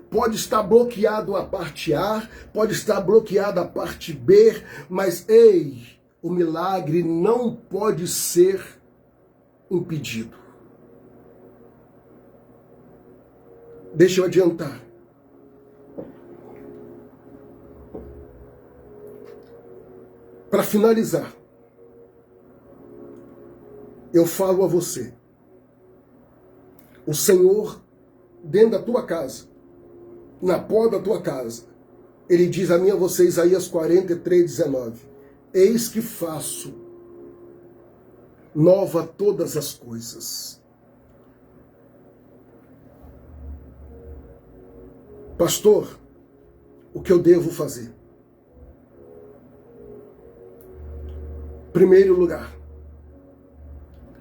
Pode estar bloqueado a parte A, pode estar bloqueada a parte B, mas ei, o milagre não pode ser impedido. Deixa eu adiantar. Para finalizar, eu falo a você, o Senhor, dentro da tua casa, na porta da tua casa, ele diz a mim e a você, Isaías 43:19, eis que faço nova todas as coisas. Pastor, o que eu devo fazer? Primeiro lugar,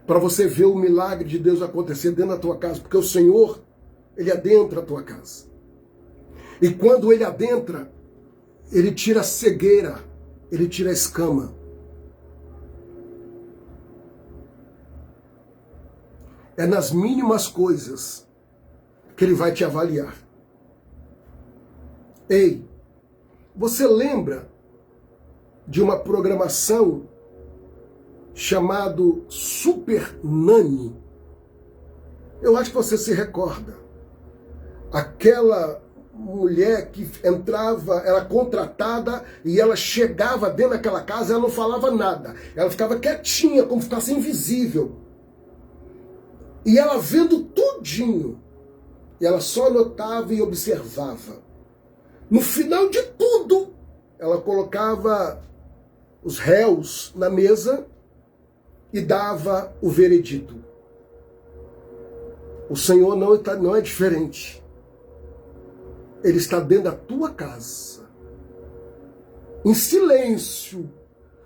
para você ver o milagre de Deus acontecer dentro da tua casa, porque o Senhor, ele adentra a tua casa. E quando ele adentra, ele tira a cegueira, ele tira a escama. É nas mínimas coisas que ele vai te avaliar. Ei, você lembra de uma programação chamado Super Nani? Eu acho que você se recorda. Aquela mulher que entrava, era contratada e ela chegava dentro daquela casa e ela não falava nada. Ela ficava quietinha, como se fosse invisível. E ela vendo tudinho. E ela só notava e observava. No final de tudo, ela colocava os réus na mesa e dava o veredito. O Senhor não é diferente. Ele está dentro da tua casa, em silêncio,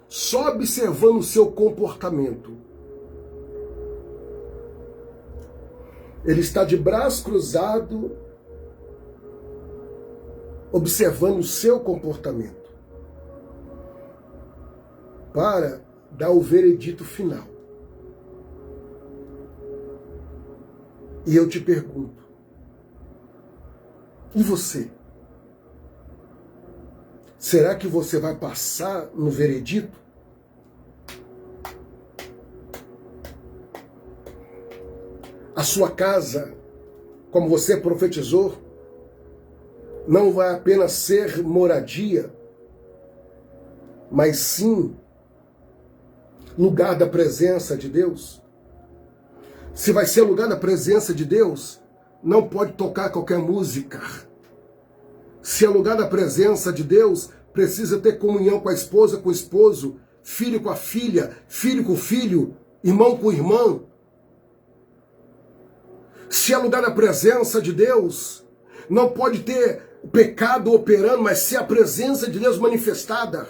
só observando o seu comportamento. Ele está de braço cruzado, observando o seu comportamento, para dar o veredito final. E eu te pergunto, e você? Será que você vai passar no veredito? A sua casa, como você profetizou, não vai apenas ser moradia, mas sim lugar da presença de Deus. Se vai ser lugar da presença de Deus, não pode tocar qualquer música. Se é lugar da presença de Deus, precisa ter comunhão com a esposa, com o esposo, filho com a filha, filho com o filho, irmão com o irmão. Se é lugar da presença de Deus, não pode ter o pecado operando, mas ser a presença de Deus manifestada.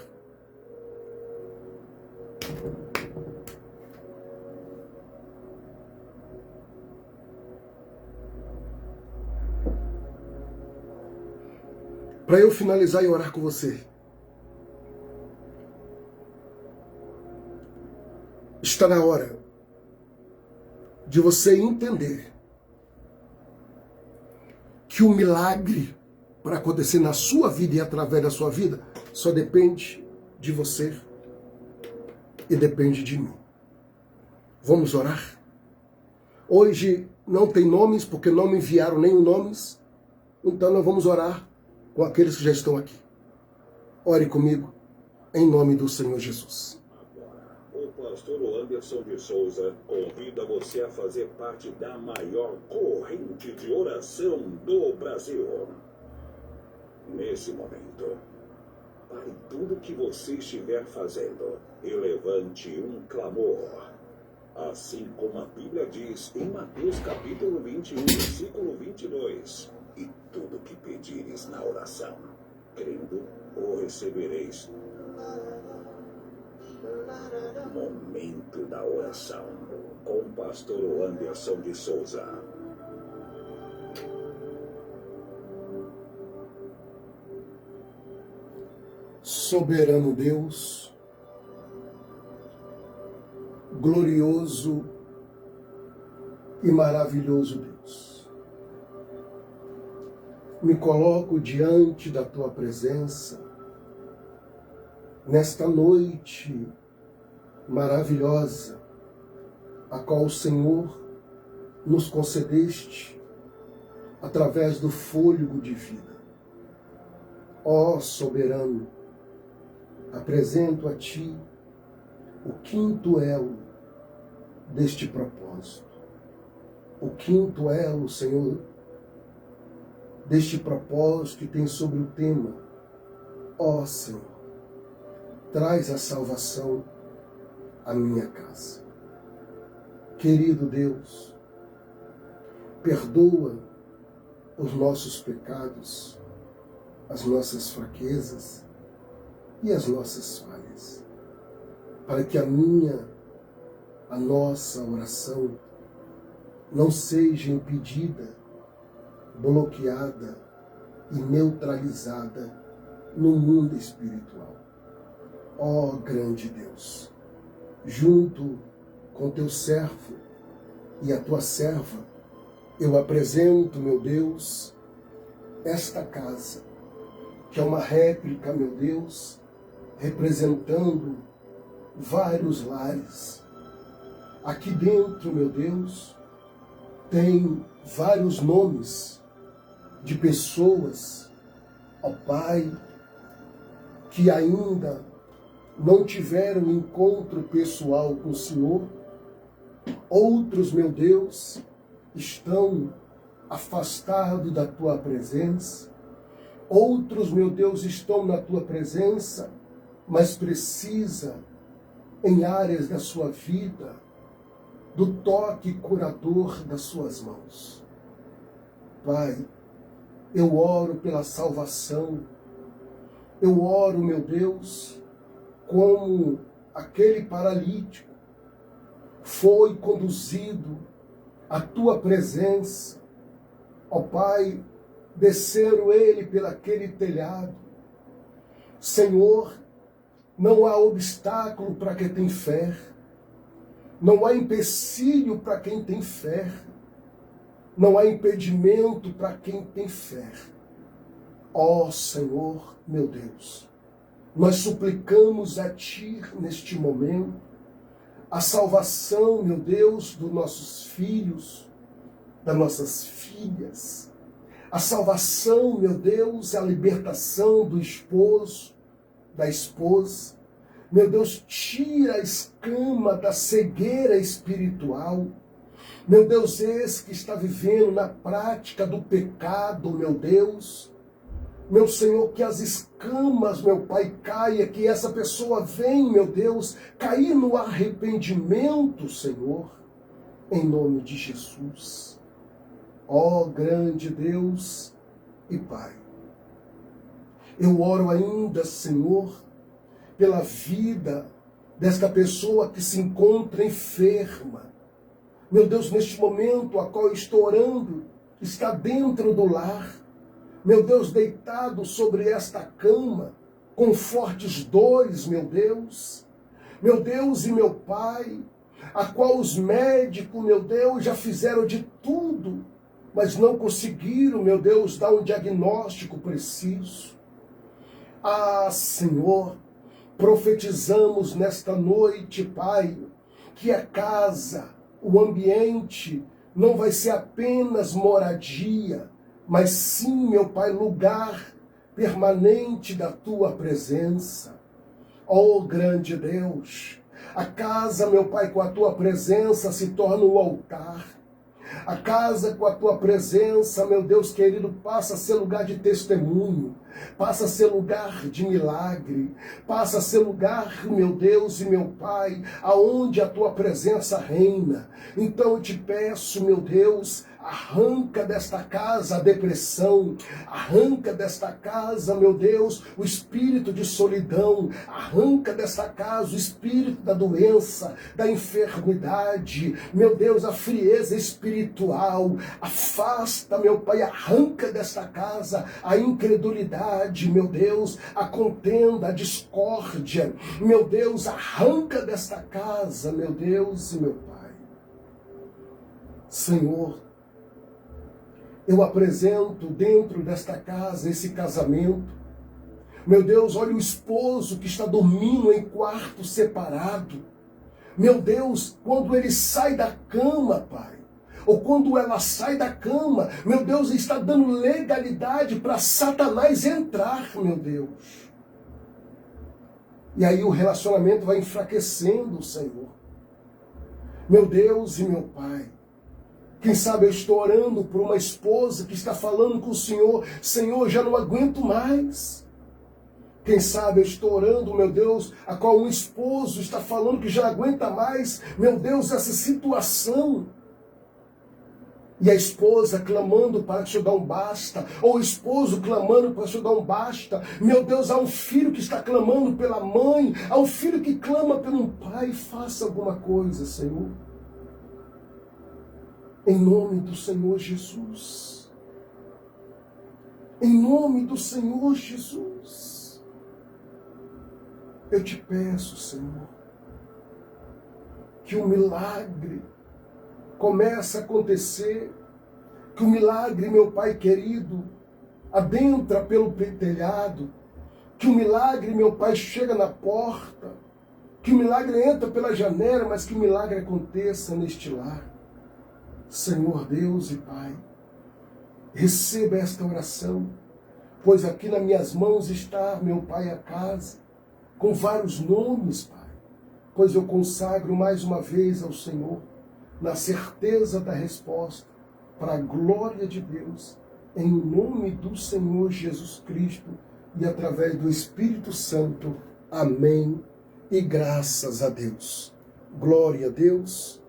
Para eu finalizar e orar com você, está na hora de você entender que o milagre para acontecer na sua vida e através da sua vida só depende de você e depende de mim. Vamos orar? Hoje não tem nomes, porque não me enviaram nenhum nomes, então nós vamos orar com aqueles que já estão aqui. Ore comigo, em nome do Senhor Jesus. O pastor Anderson de Souza convida você a fazer parte da maior corrente de oração do Brasil. Nesse momento, pare tudo que você estiver fazendo e levante um clamor. Assim como a Bíblia diz em Mateus capítulo 21, versículo 22. E tudo que pedires na oração, crendo, o recebereis. Momento da oração com o pastor Anderson de Souza. Soberano Deus, glorioso e maravilhoso Deus, me coloco diante da tua presença nesta noite maravilhosa, a qual o Senhor nos concedeste através do fôlego de vida. Ó soberano, apresento a ti o quinto elo deste propósito. O quinto elo, Senhor, deste propósito que tem sobre o tema: ó Senhor, traz a salvação à minha casa. Querido Deus, perdoa os nossos pecados, as nossas fraquezas e as nossas falhas, para que a nossa oração não seja impedida, bloqueada e neutralizada no mundo espiritual. Ó grande Deus, junto com teu servo e a tua serva, eu apresento, meu Deus, esta casa, que é uma réplica, meu Deus, representando vários lares. Aqui dentro, meu Deus, tem vários nomes de pessoas, ó Pai, que ainda não tiveram encontro pessoal com o Senhor. Outros, meu Deus, estão afastados da tua presença. Outros, meu Deus, estão na tua presença, mas precisa, em áreas da sua vida, do toque curador das suas mãos. Pai, eu oro pela salvação. Eu oro, meu Deus, como aquele paralítico foi conduzido à tua presença. Ó Pai, desceram ele pelaquele telhado. Senhor, não há obstáculo para quem tem fé. Não há empecilho para quem tem fé. Não há impedimento para quem tem fé. Ó Senhor, meu Deus, nós suplicamos a Ti neste momento a salvação, meu Deus, dos nossos filhos, das nossas filhas. A salvação, meu Deus, a libertação do esposo, da esposa. Meu Deus, tira a escama da cegueira espiritual. Meu Deus, esse que está vivendo na prática do pecado, meu Deus. Meu Senhor, que as escamas, meu Pai, caia, que essa pessoa venha, meu Deus, cair no arrependimento, Senhor, em nome de Jesus. Ó grande Deus e Pai, eu oro ainda, Senhor, pela vida desta pessoa que se encontra enferma. Meu Deus, neste momento a qual eu estou orando, está dentro do lar. Meu Deus, deitado sobre esta cama, com fortes dores, meu Deus e meu Pai, a qual os médicos, meu Deus, já fizeram de tudo, mas não conseguiram, meu Deus, dar um diagnóstico preciso. Ah, Senhor, profetizamos nesta noite, Pai, que a casa, o ambiente, não vai ser apenas moradia, mas sim, meu Pai, lugar permanente da Tua presença. Ó grande Deus, a casa, meu Pai, com a Tua presença se torna o altar. A casa com a Tua presença, meu Deus querido, passa a ser lugar de testemunho, passa a ser lugar de milagre, passa a ser lugar, meu Deus e meu Pai, aonde a Tua presença reina. Então eu te peço, meu Deus, arranca desta casa a depressão, arranca desta casa, meu Deus, o espírito de solidão, arranca desta casa o espírito da doença, da enfermidade, meu Deus, a frieza espiritual, afasta, meu Pai, arranca desta casa a incredulidade, meu Deus, a contenda, a discórdia, meu Deus, arranca desta casa, meu Deus e meu Pai. Senhor, eu apresento dentro desta casa esse casamento. Meu Deus, olha o esposo que está dormindo em quarto separado. Meu Deus, quando ele sai da cama, Pai, ou quando ela sai da cama, meu Deus, está dando legalidade para Satanás entrar, meu Deus. E aí o relacionamento vai enfraquecendo, Senhor. Meu Deus e meu Pai, quem sabe eu estou orando por uma esposa que está falando com o Senhor, Senhor, já não aguento mais. Quem sabe eu estou orando, meu Deus, a qual um esposo está falando que já não aguenta mais, meu Deus, essa situação. E a esposa clamando para te dar um basta, ou o esposo clamando para te dar um basta. Meu Deus, há um filho que está clamando pela mãe, há um filho que clama pelo pai. Faça alguma coisa, Senhor. Em nome do Senhor Jesus. Em nome do Senhor Jesus. Eu te peço, Senhor, que o milagre comece a acontecer, que o milagre, meu Pai querido, adentra pelo telhado, que o milagre, meu Pai, chega na porta, que o milagre entra pela janela, mas que o milagre aconteça neste lar. Senhor Deus e Pai, receba esta oração, pois aqui nas minhas mãos está, meu Pai, a casa, com vários nomes, Pai, pois eu consagro mais uma vez ao Senhor, na certeza da resposta, para a glória de Deus em nome do Senhor Jesus Cristo e através do Espírito Santo. Amém. E graças a Deus. Glória a Deus.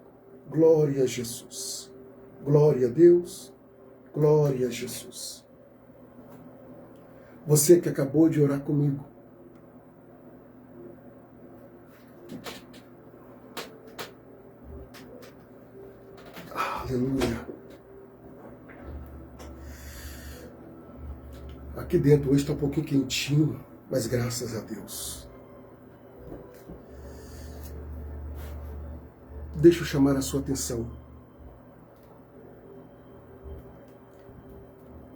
Glória a Jesus. Glória a Deus. Glória a Jesus. Você que acabou de orar comigo, aleluia. Aqui dentro hoje está um pouquinho quentinho, mas graças a Deus. Deixa eu chamar a sua atenção.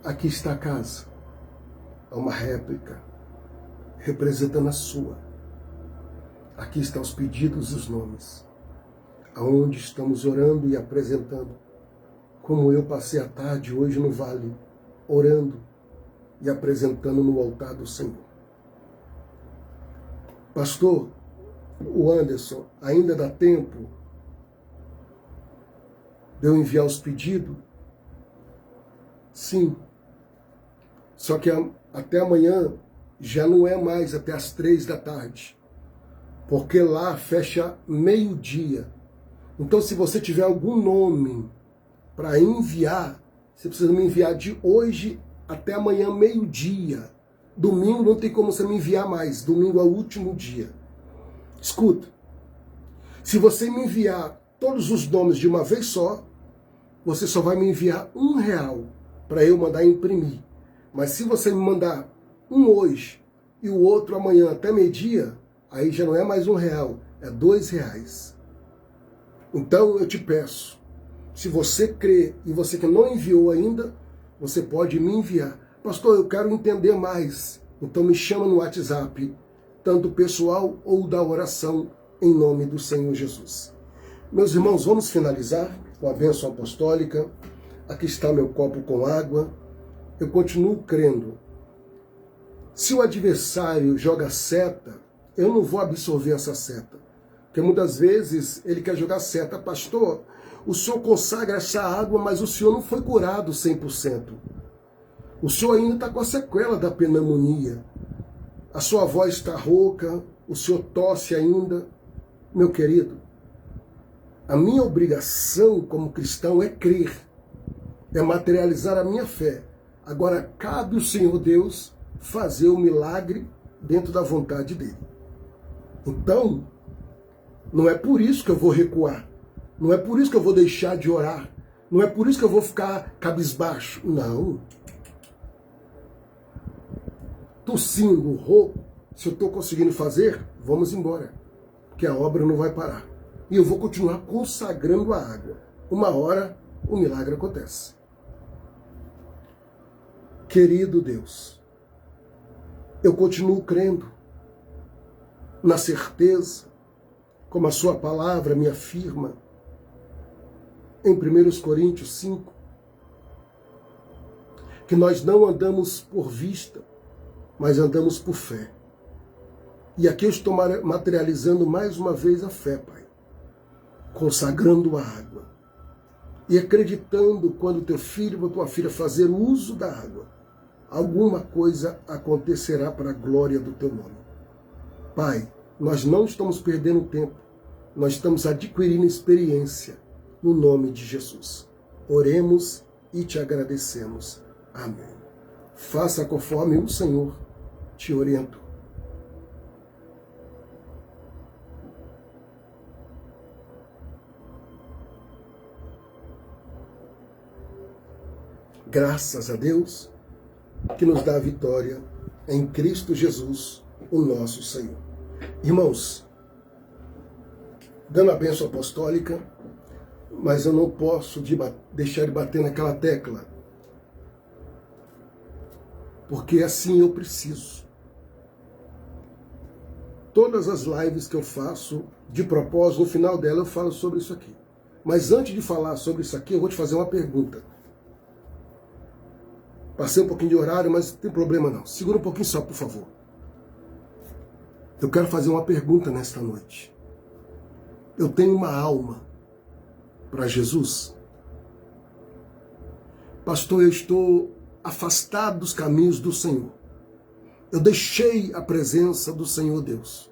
Aqui está a casa. É uma réplica representando a sua. Aqui estão os pedidos e os nomes. Aonde estamos orando e apresentando. Como eu passei a tarde hoje no vale, orando e apresentando no altar do Senhor. Pastor, o Anderson, ainda dá tempo de eu enviar os pedidos? Sim. Só que até amanhã já não é mais até as 3 da tarde. Porque lá fecha meio-dia. Então, se você tiver algum nome para enviar, você precisa me enviar de hoje até amanhã, meio-dia. Domingo não tem como você me enviar mais. Domingo é o último dia. Escuta. Se você me enviar todos os nomes de uma vez só, você só vai me enviar R$1 para eu mandar imprimir. Mas se você me mandar um hoje e o outro amanhã até meio-dia, aí já não é mais R$1, é R$2. Então eu te peço, se você crê e você que não enviou ainda, você pode me enviar. Pastor, eu quero entender mais. Então me chama no WhatsApp, tanto pessoal ou da oração, em nome do Senhor Jesus. Meus irmãos, vamos finalizar com a bênção apostólica. Aqui está meu copo com água. Eu continuo crendo. Se o adversário joga seta, eu não vou absorver essa seta. Porque muitas vezes ele quer jogar seta. Pastor, o senhor consagra essa água, mas o senhor não foi curado 100%. O senhor ainda está com a sequela da pneumonia. A sua voz está rouca, o senhor tosse ainda. Meu querido, a minha obrigação como cristão é crer, é materializar a minha fé. Agora, cabe ao Senhor Deus fazer o milagre dentro da vontade dEle. Então, não é por isso que eu vou recuar. Não é por isso que eu vou deixar de orar. Não é por isso que eu vou ficar cabisbaixo. Não. Tossindo, rouco, se eu estou conseguindo fazer, vamos embora. Porque a obra não vai parar. E eu vou continuar consagrando a água. Uma hora, o milagre acontece. Querido Deus, eu continuo crendo na certeza, como a sua palavra me afirma, em 1 Coríntios 5, que nós não andamos por vista, mas andamos por fé. E aqui eu estou materializando mais uma vez a fé, Pai, consagrando a água e acreditando quando teu filho ou tua filha fazer uso da água, alguma coisa acontecerá para a glória do teu nome. Pai, nós não estamos perdendo tempo, nós estamos adquirindo experiência no nome de Jesus. Oremos e te agradecemos. Amém. Faça conforme o Senhor te orientou. Graças a Deus, que nos dá a vitória em Cristo Jesus, o nosso Senhor. Irmãos, dando a bênção apostólica, mas eu não posso deixar de bater naquela tecla, porque assim eu preciso. Todas as lives que eu faço, de propósito, no final dela eu falo sobre isso aqui. Mas antes de falar sobre isso aqui, eu vou te fazer uma pergunta. Passei um pouquinho de horário, mas não tem problema não. Segura um pouquinho só, por favor. Eu quero fazer uma pergunta nesta noite. Eu tenho uma alma para Jesus? Pastor, eu estou afastado dos caminhos do Senhor. Eu deixei a presença do Senhor Deus.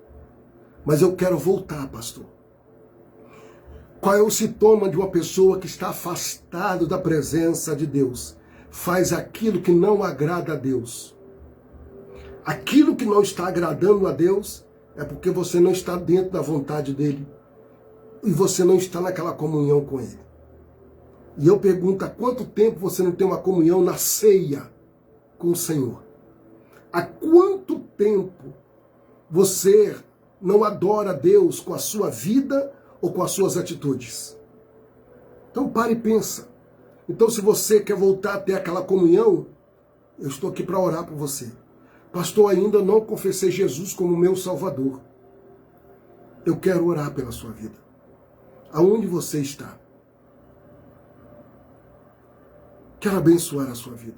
Mas eu quero voltar, pastor. Qual é o sintoma de uma pessoa que está afastada da presença de Deus? Faz aquilo que não agrada a Deus. Aquilo que não está agradando a Deus é porque você não está dentro da vontade dele. E você não está naquela comunhão com ele. E eu pergunto, há quanto tempo você não tem uma comunhão na ceia com o Senhor? Há quanto tempo você não adora a Deus com a sua vida ou com as suas atitudes? Então pare e pensa. Então se você quer voltar a ter aquela comunhão, eu estou aqui para orar por você. Pastor, ainda não confessei Jesus como meu Salvador. Eu quero orar pela sua vida. Aonde você está? Quero abençoar a sua vida.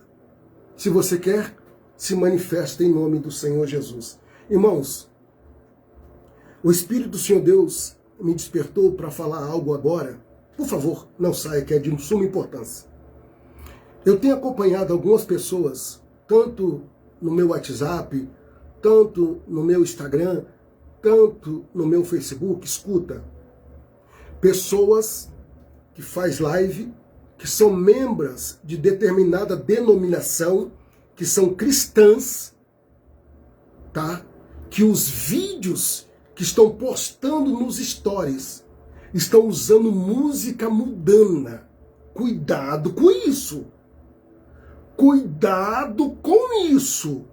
Se você quer, se manifesta em nome do Senhor Jesus. Irmãos, o Espírito do Senhor Deus me despertou para falar algo agora. Por favor, não saia, que é de suma importância. Eu tenho acompanhado algumas pessoas, tanto no meu WhatsApp, tanto no meu Instagram, tanto no meu Facebook. Escuta, pessoas que faz live, que são membros de determinada denominação, que são cristãs, tá? Que os vídeos que estão postando nos stories estão usando música mundana. Cuidado com isso. Cuidado com isso.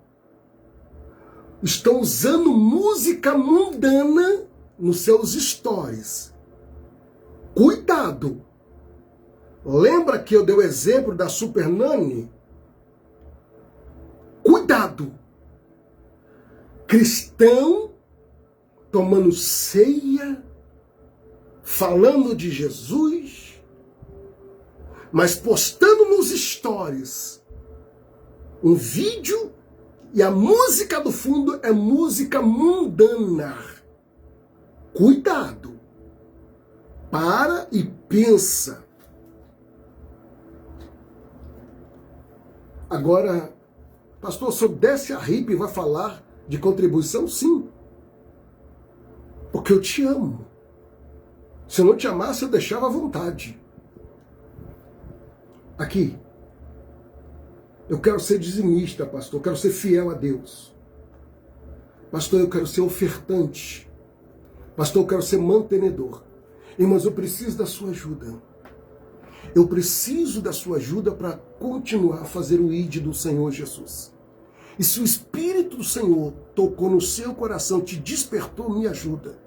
Estão usando música mundana nos seus stories. Cuidado. Lembra que eu dei o exemplo da Super Nani? Cuidado. Cristão tomando ceia, falando de Jesus, mas postando nos stories um vídeo e a música do fundo é música mundana. Cuidado. Para e pensa. Agora, pastor, se eu desce a ripa e vai falar de contribuição? Sim. Porque eu te amo. Se eu não te amasse, eu deixava à vontade. Aqui. Eu quero ser dizimista, pastor. Eu quero ser fiel a Deus. Pastor, eu quero ser ofertante. Pastor, eu quero ser mantenedor. Irmãos, eu preciso da sua ajuda. Eu preciso da sua ajuda para continuar a fazer o ID do Senhor Jesus. E se o Espírito do Senhor tocou no seu coração, te despertou, me ajuda.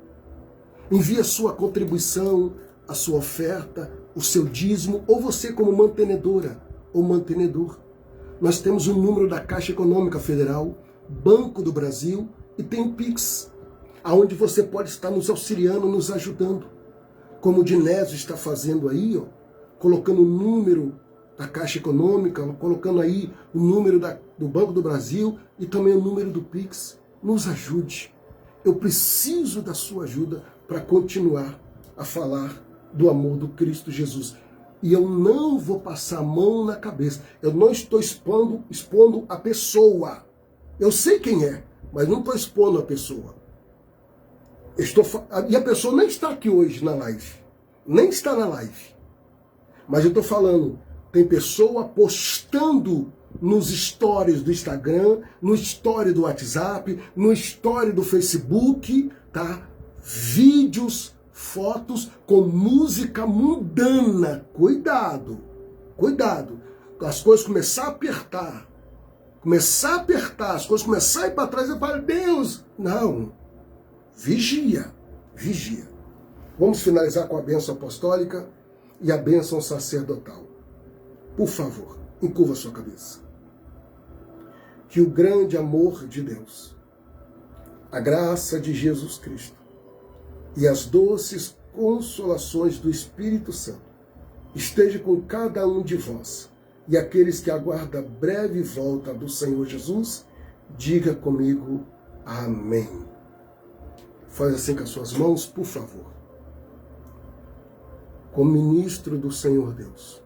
Envie a sua contribuição, a sua oferta, o seu dízimo, ou você como mantenedora ou mantenedor. Nós temos o número da Caixa Econômica Federal, Banco do Brasil, e tem o Pix, aonde você pode estar nos auxiliando, nos ajudando. Como o Dinésio está fazendo aí, ó, colocando o número da Caixa Econômica, colocando aí o número do Banco do Brasil e também o número do Pix. Nos ajude. Eu preciso da sua ajuda para continuar a falar do amor do Cristo Jesus. E eu não vou passar a mão na cabeça. Eu não estou expondo a pessoa. Eu sei quem é, mas não estou expondo a pessoa. E a pessoa nem está aqui hoje na live. Nem está na live. Mas eu estou falando, tem pessoa postando nos stories do Instagram, no story do WhatsApp, no story do Facebook, tá? Vídeos, fotos com música mundana. Cuidado, cuidado. As coisas começar a apertar, as coisas começar a ir para trás, eu falo, Deus, não. Vigia, vigia. Vamos finalizar com a bênção apostólica e a bênção sacerdotal. Por favor, encurva a sua cabeça. Que o grande amor de Deus, a graça de Jesus Cristo e as doces consolações do Espírito Santo esteja com cada um de vós e aqueles que aguardam a breve volta do Senhor Jesus, diga comigo, amém. Faz assim com as suas mãos, por favor. Como ministro do Senhor Deus,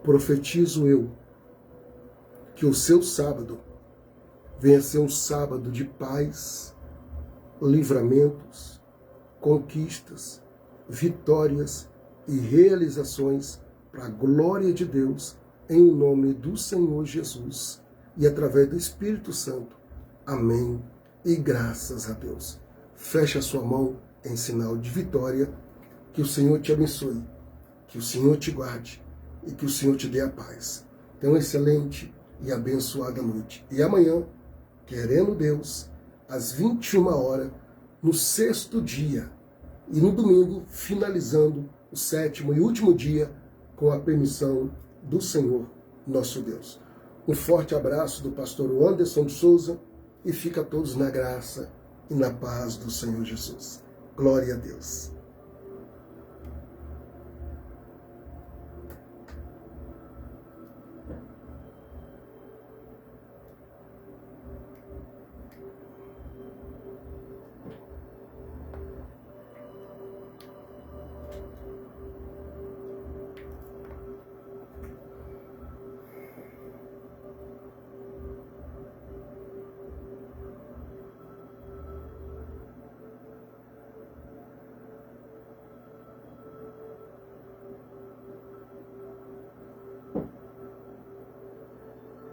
profetizo eu Que o seu sábado venha ser um sábado de paz, livramentos, conquistas, vitórias e realizações para a glória de Deus, em nome do Senhor Jesus e através do Espírito Santo. Amém. E graças a Deus. Feche a sua mão em sinal de vitória. Que o Senhor te abençoe, que o Senhor te guarde e que o Senhor te dê a paz. Tenha uma excelente e abençoada noite. E amanhã, querendo Deus, às 21 horas, no 6º dia, e no domingo, finalizando o 7º e último dia, com a permissão do Senhor, nosso Deus. Um forte abraço do pastor Anderson de Souza e fica todos na graça e na paz do Senhor Jesus. Glória a Deus.